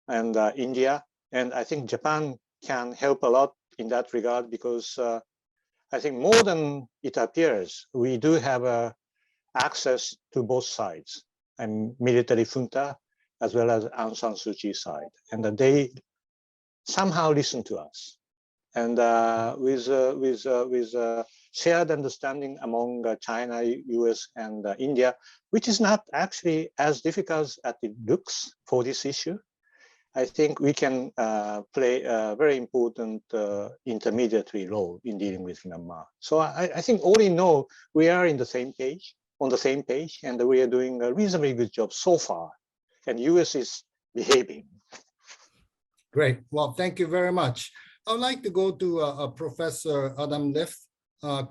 and India. And I think Japan can help a lot in that regard because I think more than it appears, we do have access to both sides, and military junta as well as Aung San Suu Kyi side. And they somehow listen to us. And with shared understanding among China, US, and India, which is not actually as difficult as it looks for this issue, I think we can play a very important intermediary role in dealing with Myanmar. So I think all in all, we are on the same page, and we are doing a reasonably good job so far. And US is behaving. Great. Well, thank you very much. I would like to go to Professor Adam Lift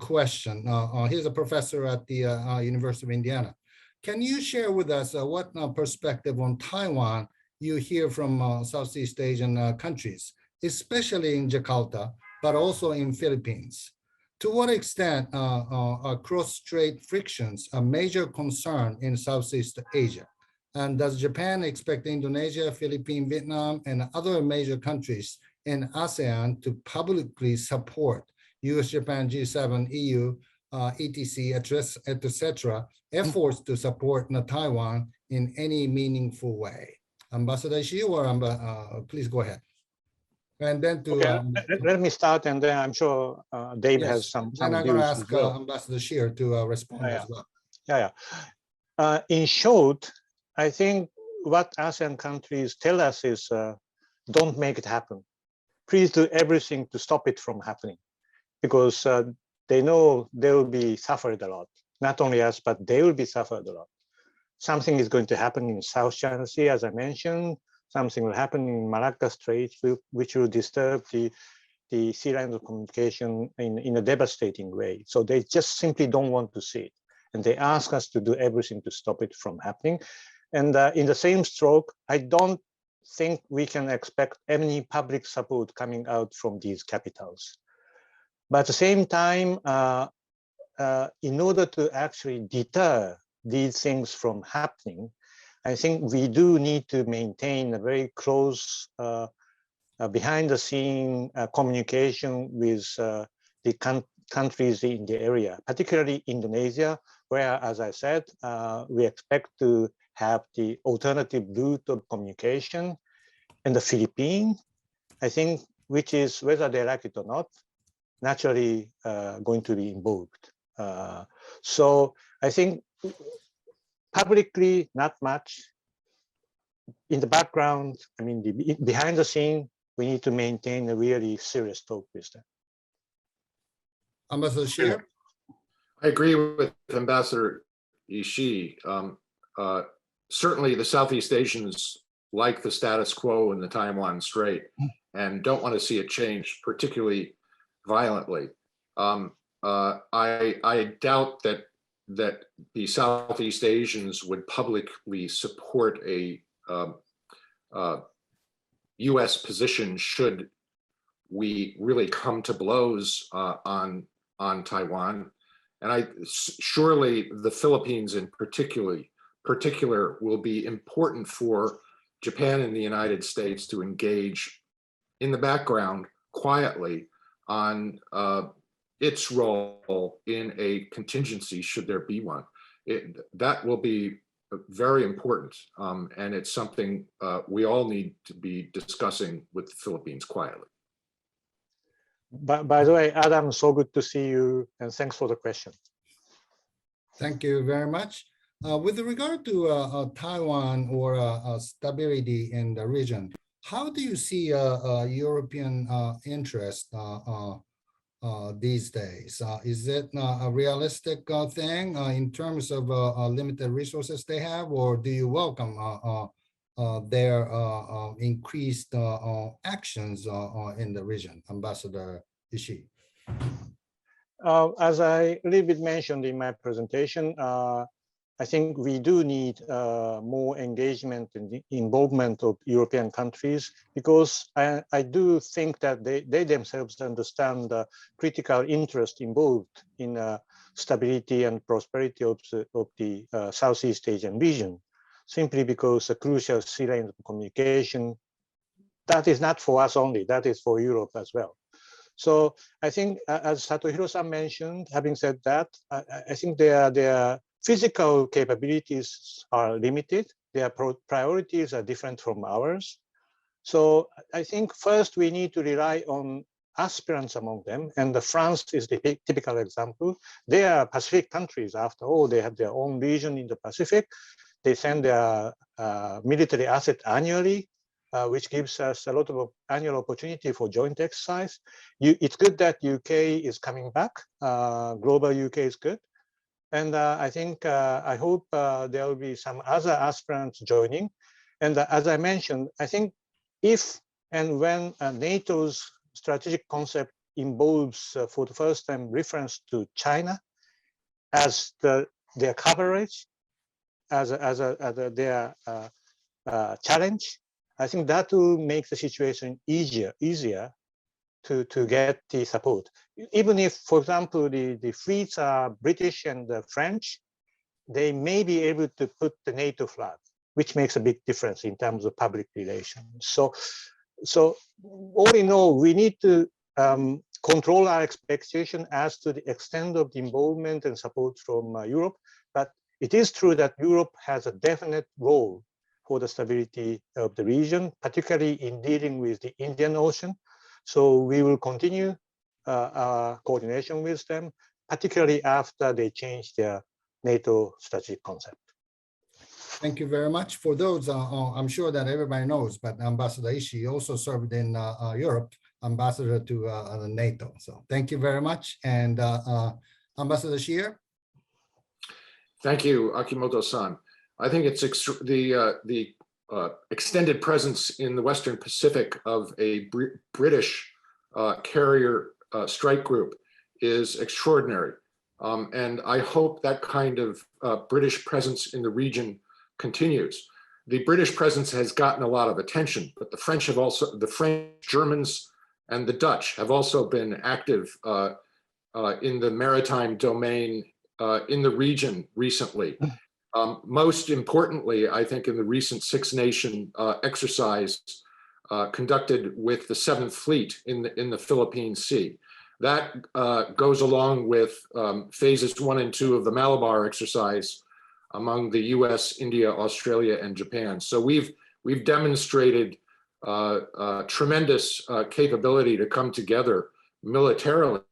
question. He's a professor at the University of Indiana. Can you share with us what perspective on Taiwan you hear from Southeast Asian countries, especially in Jakarta, but also in Philippines? To what extent are cross-strait frictions a major concern in Southeast Asia? And does Japan expect Indonesia, Philippines, Vietnam, and other major countries in ASEAN to publicly support US, Japan, G7, EU, ETC, etc., efforts to support Taiwan in any meaningful way? Ambassador Ishii, or please go ahead. And then to let me start, and then I'm sure Dave has some Then I'm going to ask Ambassador Shear to respond as well. In short, I think what ASEAN countries tell us is don't make it happen. Please do everything to stop it from happening, because they know they will be suffered a lot. Not only us, but they will be suffered a lot. Something is going to happen in South China Sea, as I mentioned. Something will happen in Malacca Strait, which will disturb the sea lines of communication in a devastating way. So they just simply don't want to see it. And they ask us to do everything to stop it from happening. And in the same stroke, I don't think we can expect any public support coming out from these capitals. But at the same time, in order to actually deter these things from happening, I think we do need to maintain a very close behind the scene communication with the countries in the area, particularly Indonesia, where, as I said, we expect to have the alternative route of communication, and the Philippines, I think, which is, whether they like it or not, naturally going to be invoked. So I think publicly, not much. In the background, I mean, behind the scene, we need to maintain a really serious talk with them. Ambassador Shear? I agree with Ambassador Ishii. Certainly the Southeast Asians like the status quo in the Taiwan Strait and don't want to see it change, particularly violently. I doubt that the Southeast Asians would publicly support a US position should we really come to blows on Taiwan. And surely the Philippines in particular will be important for Japan and the United States to engage in the background quietly on its role in a contingency, should there be one. That will be very important, and it's something we all need to be discussing with the Philippines quietly. By the way, Adam, so good to see you, and thanks for the question. Thank you very much. With regard to Taiwan or stability in the region, how do you see European interest these days? Is it a realistic thing in terms of limited resources they have, or do you welcome their increased actions in the region, Ambassador Ishii? As I a little bit mentioned in my presentation, I think we do need more engagement and involvement of European countries, because I do think that they themselves understand the critical interest involved in stability and prosperity of the Southeast Asian region, simply because the crucial sea lanes of communication, that is not for us only, that is for Europe as well. So I think, as Satohiro-san mentioned, having said that, I think their physical capabilities are limited. Their priorities are different from ours. So I think first we need to rely on aspirants among them, and France is the typical example. They are Pacific countries, after all. They have their own region in the Pacific. They send their military asset annually, which gives us a lot of annual opportunity for joint exercise. It's good that UK is coming back. Global UK is good. And I think, I hope there will be some other aspirants joining. And as I mentioned, I think if and when NATO's strategic concept involves for the first time reference to China as their coverage, as their challenge, I think that will make the situation easier to get the support. Even if, for example, the fleets are British and French, they may be able to put the NATO flag, which makes a big difference in terms of public relations. So all in all, we need to control our expectation as to the extent of the involvement and support from Europe. But it is true that Europe has a definite role for the stability of the region, particularly in dealing with the Indian Ocean. So we will continue our coordination with them, particularly after they change their NATO strategic concept. Thank you very much. For those, I'm sure that everybody knows, but Ambassador Ishii also served in Europe, ambassador to NATO. So thank you very much. And Ambassador Shear. Thank you, Akimoto-san. I think it's the extended presence in the Western Pacific of a British carrier strike group is extraordinary. And I hope that kind of British presence in the region continues. The British presence has gotten a lot of attention, but the French, Germans, and the Dutch have also been active in the maritime domain in the region recently. Most importantly, I think in the recent Six Nation exercise conducted with the 7th Fleet in the Philippine Sea. That goes along with phases 1 and 2 of the Malabar exercise among the US, India, Australia, and Japan. So we've demonstrated tremendous capability to come together militarily.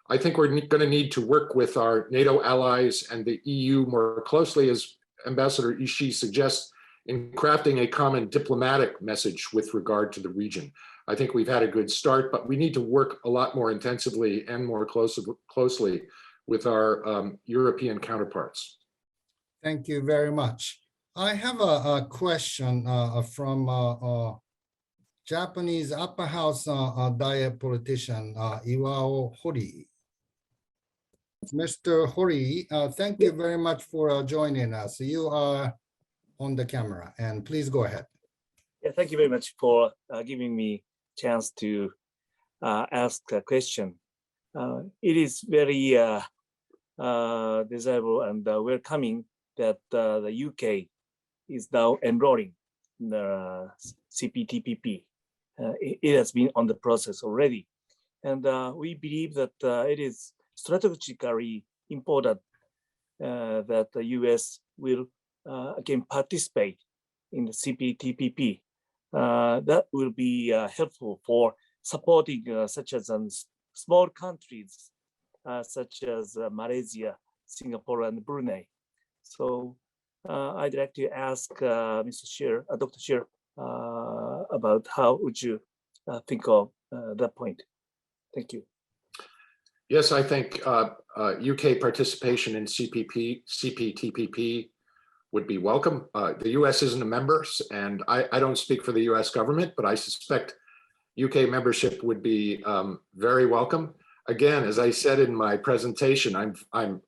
I think we're going to need to work with our NATO allies and the EU more closely, as Ambassador Ishii suggests, in crafting a common diplomatic message with regard to the region. I think we've had a good start, but we need to work a lot more intensively and more closely with our European counterparts. Thank you very much. I have a question from Japanese upper house diet politician Iwao Hori. Mr. Hori, thank you very much for joining us. You are on the camera, and please go ahead. Yeah, thank you very much for giving me a chance to ask a question. It is very desirable and welcoming that the UK is now enrolling in the CPTPP. It has been on the process already. And we believe that it is strategically important that the US will again participate in the CPTPP. That will be helpful for supporting such as small countries such as Malaysia, Singapore, and Brunei. So I'd like to ask Mr. Shear, Dr. Shear, about how would you think of that point? Thank you. Yes, I think UK participation in CPTPP would be welcome. The US isn't a member, and I don't speak for the US government, but I suspect UK membership would be very welcome. Again, as I said in my presentation, I'm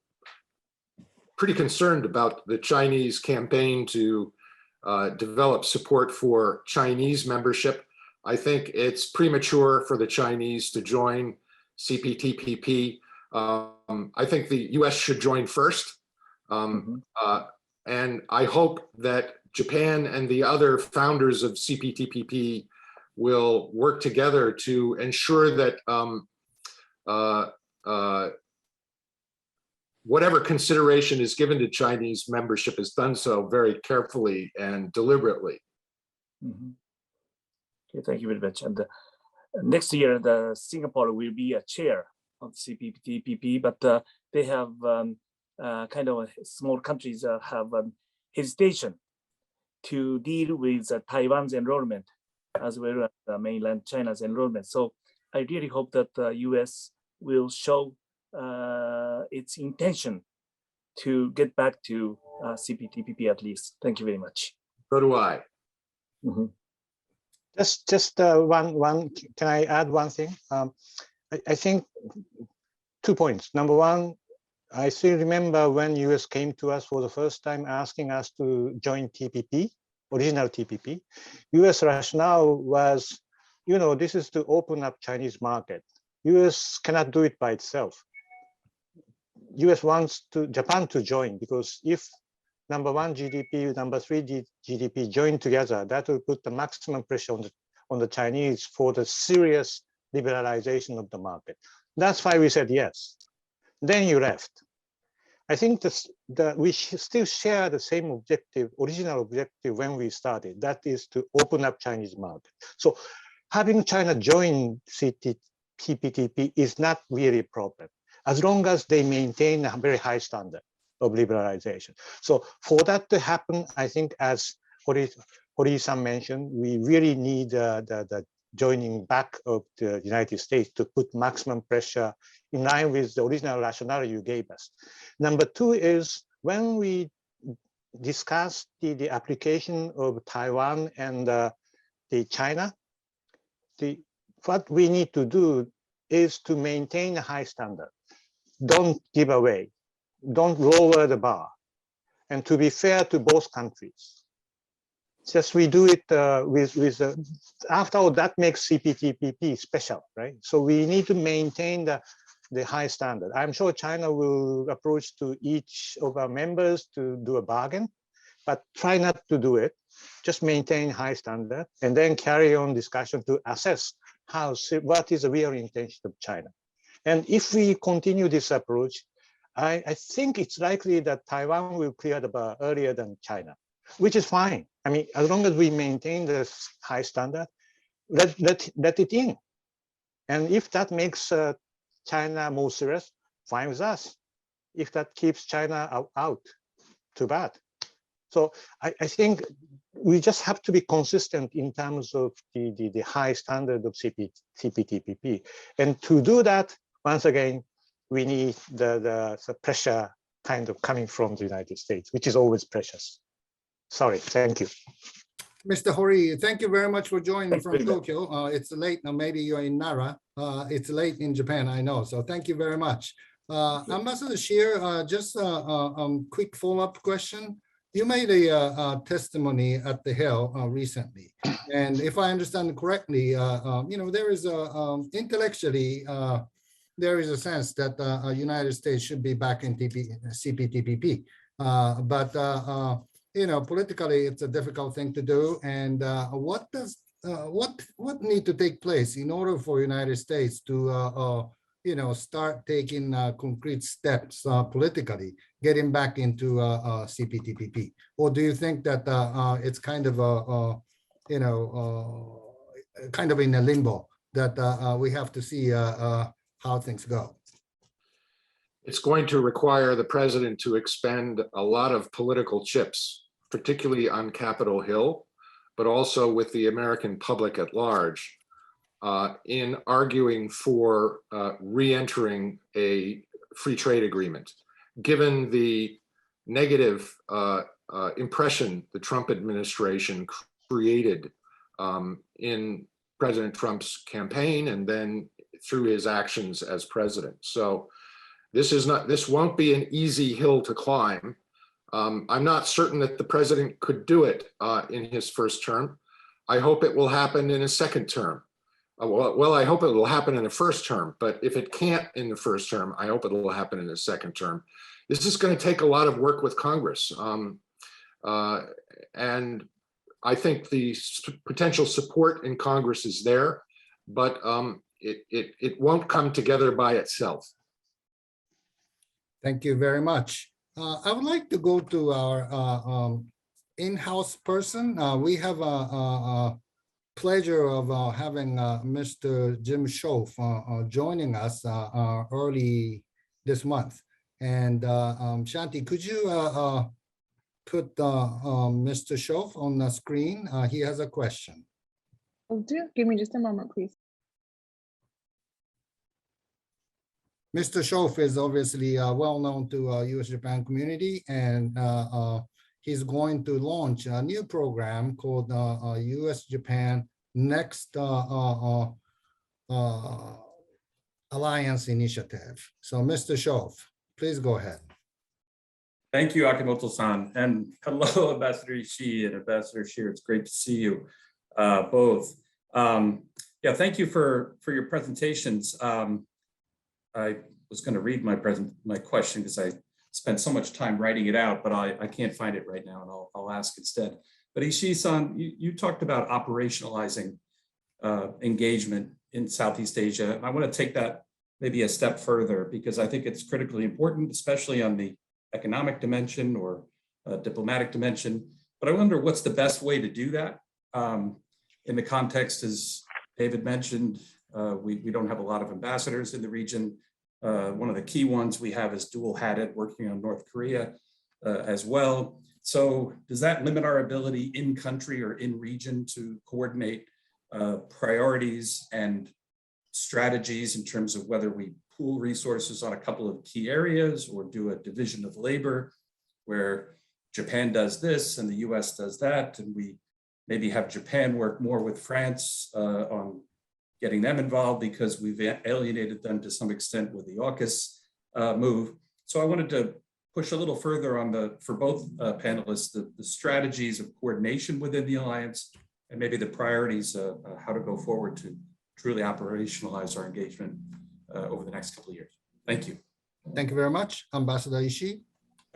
pretty concerned about the Chinese campaign to develop support for Chinese membership. I think it's premature for the Chinese to join CPTPP. I think the US should join first. And I hope that Japan and the other founders of CPTPP will work together to ensure that whatever consideration is given to Chinese membership is done so very carefully and deliberately. Okay, thank you very much. And next year, the Singapore will be a chair of CPTPP, but they have kind of small countries have hesitation to deal with Taiwan's enrollment as well as mainland China's enrollment. So I really hope that the US will show its intention to get back to CPTPP at least. Thank you very much. So do I. Just one. Can I add one thing? I think 2 points. Number one, I still remember when US came to us for the first time asking us to join TPP, original TPP. US rationale was, this is to open up Chinese market. US cannot do it by itself. US wants Japan to join, because if number one GDP, number three GDP join together, that will put the maximum pressure on the Chinese for the serious liberalization of the market. That's why we said yes. Then you left. I think we still share the same objective, original objective when we started. That is to open up Chinese market. So having China join CPTPP is not really a problem, as long as they maintain a very high standard of liberalization. So for that to happen, I think as Hori-san mentioned, we really need the joining back of the United States to put maximum pressure in line with the original rationale you gave us. Number two is when we discussed the application of Taiwan and the China, what we need to do is to maintain a high standard. Don't give away, don't lower the bar, and to be fair to both countries. Just we do it after all, that makes CPTPP special, right? So we need to maintain the high standard. I'm sure China will approach to each of our members to do a bargain, but try not to do it. Just maintain high standard and then carry on discussion to assess what is the real intention of China. And if we continue this approach, I think it's likely that Taiwan will clear the bar earlier than China, which is fine. I mean, as long as we maintain the high standard, let it in. And if that makes China more serious, fine with us. If that keeps China out, too bad. So I think we just have to be consistent in terms of the high standard of CPTPP. And to do that, once again, we need the pressure kind of coming from the United States, which is always precious. Sorry, thank you. Mr. Hori, thank you very much for joining from Tokyo. It's late now, maybe you're in Nara. It's late in Japan, I know, so thank you very much. Ambassador Shear, just a quick follow-up question. You made a testimony at the Hill recently, and if I understand correctly, there is intellectually, there is a sense that the United States should be back in CPTPP, but politically, it's a difficult thing to do. And what need to take place in order for United States to start taking concrete steps politically, getting back into CPTPP? Or do you think that it's kind of kind of in a limbo that we have to see how things go? It's going to require the president to expend a lot of political chips, particularly on Capitol Hill, but also with the American public at large. in arguing for re-entering a free trade agreement, given the negative impression the Trump administration created in President Trump's campaign and then through his actions as president. So this won't be an easy hill to climb. I'm not certain that the president could do it in his first term. I hope it will happen in a second term. Well, I hope it will happen in the first term, but if it can't in the first term, I hope it will happen in the second term. This is going to take a lot of work with Congress. And I think the potential support in Congress is there, but it won't come together by itself. Thank you very much. I would like to go to our in-house person. We have a pleasure of having Mr. Jim Schoaf joining us early this month. And Shanti, could you put Mr. Schoaf on the screen? He has a question. Will do. Give me just a moment, please. Mr. Schoaf is obviously well known to U.S.-Japan community, and he's going to launch a new program called U.S.-Japan Next Alliance Initiative. So Mr. Schoaf, please go ahead. Thank you, Akimoto-san, and hello, Ambassador Ishii and Ambassador Shear. It's great to see you both. Yeah, thank you for your presentations. I was going to read my question because I spent so much time writing it out, but I can't find it right now, and I'll ask instead. But Ishii-san, you talked about operationalizing engagement in Southeast Asia. And I want to take that maybe a step further because I think it's critically important, especially on the economic dimension or diplomatic dimension. But I wonder what's the best way to do that in the context, as David mentioned, we don't have a lot of ambassadors in the region. One of the key ones we have is dual-hatted, working on North Korea as well. So does that limit our ability in country or in region to coordinate priorities and strategies in terms of whether we pool resources on a couple of key areas or do a division of labor where Japan does this and the US does that, and we maybe have Japan work more with France on getting them involved because we've alienated them to some extent with the AUKUS move. So I wanted to push a little further on for both panelists, the strategies of coordination within the alliance and maybe the priorities of how to go forward to truly operationalize our engagement over the next couple of years. Thank you. Thank you very much, Ambassador Ishii.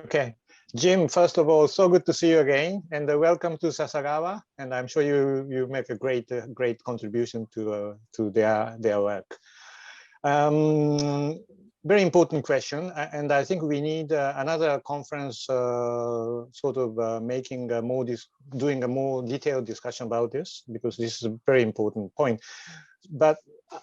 Okay, Jim, first of all, so good to see you again, and welcome to Sasakawa. And I'm sure you make a great contribution to their work. Very important question, and I think we need another conference, doing a more detailed discussion about this, because this is a very important point. But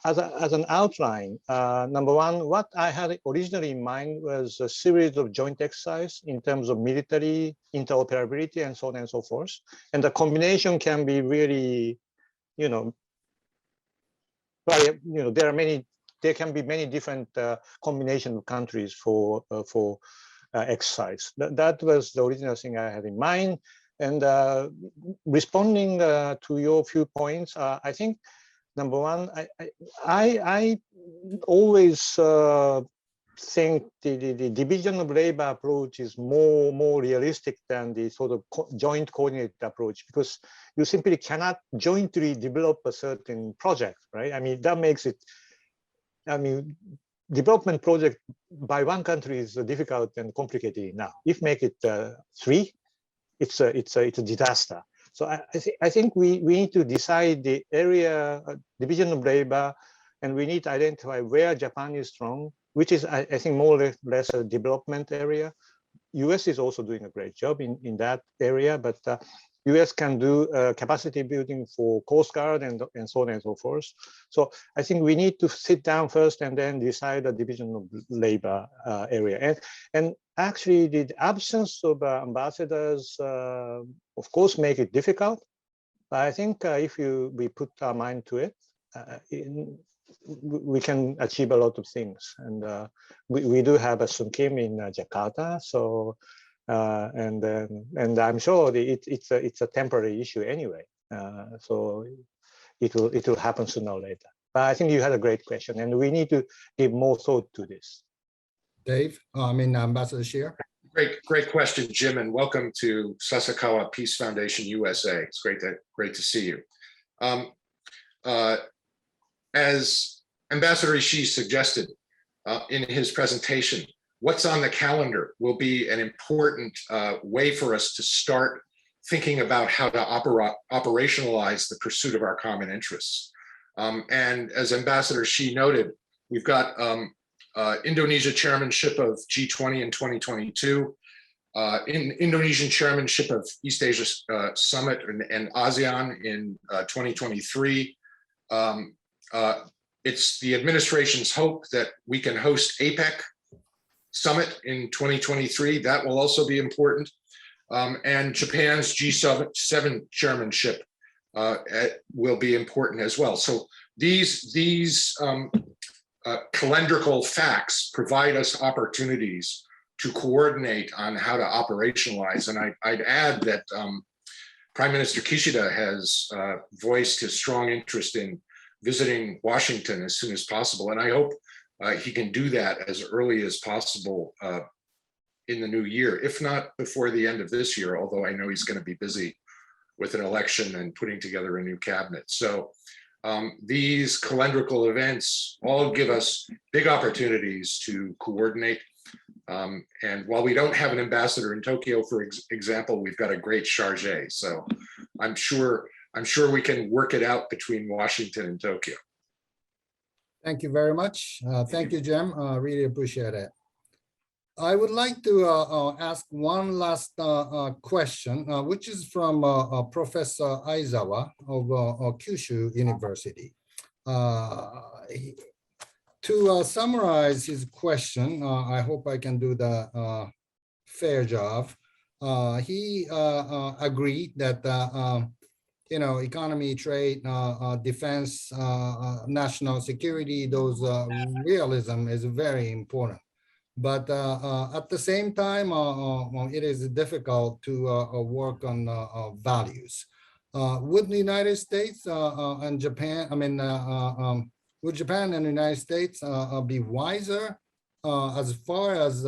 as an outline, number one, what I had originally in mind was a series of joint exercises in terms of military interoperability and so on and so forth. And the combination can be really, there can be many different combination of countries for exercise. That was the original thing I had in mind. And responding to your few points, I think number one, I always think the division of labor approach is more realistic than the sort of joint coordinated approach, because you simply cannot jointly develop a certain project, right? I mean, that makes it, development project by one country is difficult and complicated now. If make it three, it's a disaster. So I think we need to decide the area, division of labor, and we need to identify where Japan is strong, which is, I think, more or less a development area. US is also doing a great job in that area, but US can do capacity building for Coast Guard and so on and so forth. So I think we need to sit down first and then decide the division of labor area. And actually, the absence of ambassadors, of course, make it difficult. But I think if we put our mind to it, we can achieve a lot of things. And we do have a succinct in Jakarta. So and I'm sure it's a temporary issue anyway. So it will happen sooner or later. But I think you had a great question, and we need to give more thought to this. Dave, Ambassador Shear. Great question, Jim, and welcome to Sasakawa Peace Foundation USA. It's great to see you. As Ambassador Ishii suggested in his presentation, what's on the calendar will be an important way for us to start thinking about how to operationalize the pursuit of our common interests. And as Ambassador Ishii noted, we've got Indonesia chairmanship of G20 in 2022, Indonesian chairmanship of East Asia Summit and ASEAN in 2023. It's the administration's hope that we can host APEC Summit in 2023. That will also be important. And Japan's G7 chairmanship will be important as well. So these calendrical facts provide us opportunities to coordinate on how to operationalize. And I'd add that Prime Minister Kishida has voiced his strong interest in visiting Washington as soon as possible. And I hope he can do that as early as possible in the new year, if not before the end of this year, although I know he's going to be busy with an election and putting together a new cabinet. So these calendrical events all give us big opportunities to coordinate. And while we don't have an ambassador in Tokyo, for example, we've got a great chargé. So I'm sure we can work it out between Washington and Tokyo. Thank you very much. Thank you, Jim. Really appreciate it. I would like to ask one last question, which is from Professor Aizawa of Kyushu University. To summarize his question, I hope I can do the fair job. He agreed that economy, trade, defense, national security, those realism is very important. But at the same time, it is difficult to work on values. Would the United States and Japan, would Japan and the United States be wiser as far as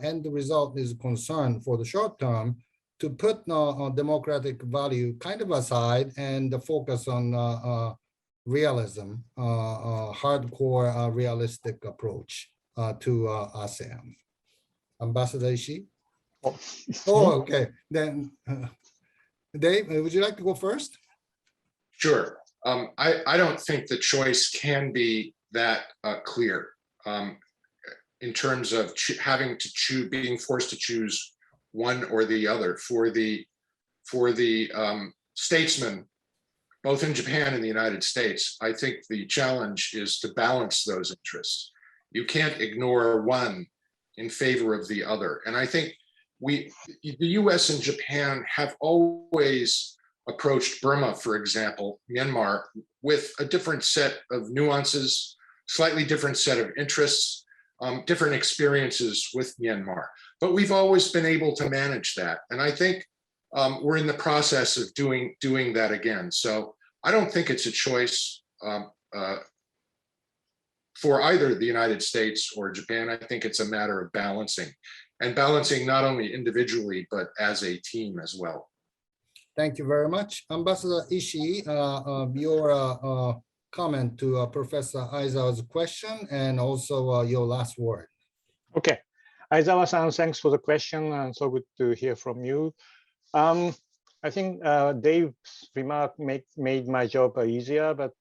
end result is concerned for the short term to put democratic value kind of aside and focus on realism, hardcore realistic approach to ASEAN? Ambassador Ishii? Oh, okay. Then, Dave, would you like to go first? Sure. I don't think the choice can be that clear in terms of having to choose, being forced to choose one or the other. For the statesmen, both in Japan and the United States, I think the challenge is to balance those interests. You can't ignore one in favor of the other. And I think the US and Japan have always approached Burma, for example, Myanmar, with a different set of nuances, slightly different set of interests, different experiences with Myanmar. But we've always been able to manage that. And I think we're in the process of doing that again. So I don't think it's a choice for either the United States or Japan. I think it's a matter of balancing, and balancing not only individually, but as a team as well. Thank you very much. Ambassador Ishii, your comment to Professor Aizawa's question, and also your last word. Okay. Aizawa-san, thanks for the question, and so good to hear from you. I think Dave's remark made my job easier, but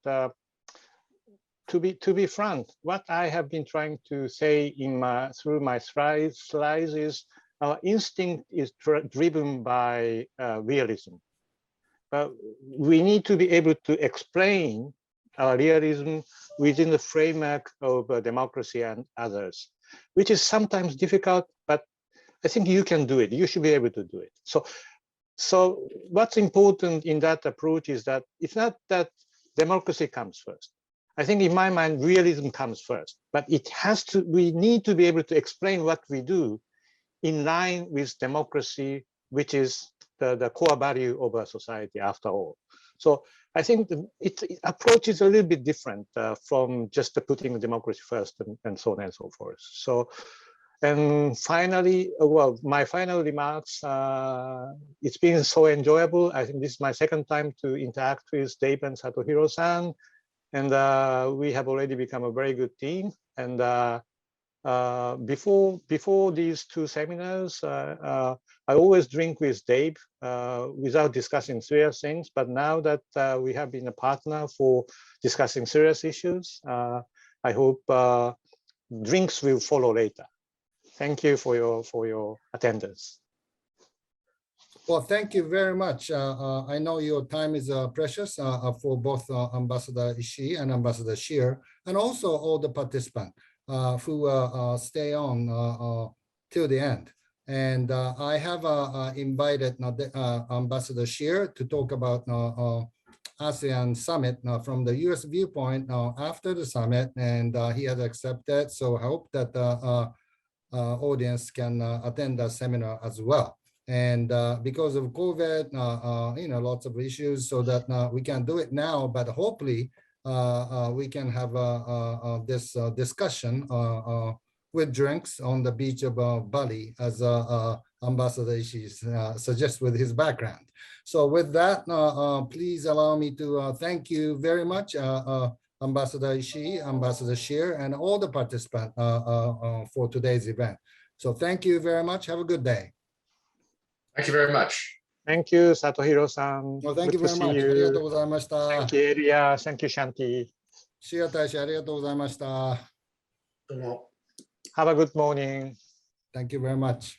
to be frank, what I have been trying to say through my slides is our instinct is driven by realism. But we need to be able to explain our realism within the framework of democracy and others, which is sometimes difficult, but I think you can do it. You should be able to do it. So what's important in that approach is that it's not that democracy comes first. I think in my mind, realism comes first, but we need to be able to explain what we do in line with democracy, which is the core value of a society after all. So I think the approach is a little bit different from just putting democracy first and so on and so forth. So, and finally, well, my final remarks, it's been so enjoyable. I think this is my second time to interact with Dave and Satohiro-san. And we have already become a very good team. And before these two seminars, I always drink with Dave without discussing serious things. But now that we have been a partner for discussing serious issues, I hope drinks will follow later. Thank you for your attendance. Well, thank you very much. I know your time is precious for both Ambassador Ishii and Ambassador Shear, and also all the participants who stay on till the end. And I have invited Ambassador Shear to talk about ASEAN Summit from the US viewpoint after the summit, and he has accepted. So I hope that the audience can attend the seminar as well. And because of COVID, lots of issues, so that we can't do it now, but hopefully we can have this discussion with drinks on the beach of Bali, as Ambassador Ishii suggests with his background. So with that, please allow me to thank you very much, Ambassador Ishii, Ambassador Shear, and all the participants for today's event. So thank you very much. Have a good day. Thank you very much. Thank you, Satohiro-san. Well, thank you Good very to much. see you. ありがとうございました。 Thank you, Elia. Thank you, Shanti. シア大使、ありがとうございました。どうも。 Have a good morning. Thank you very much.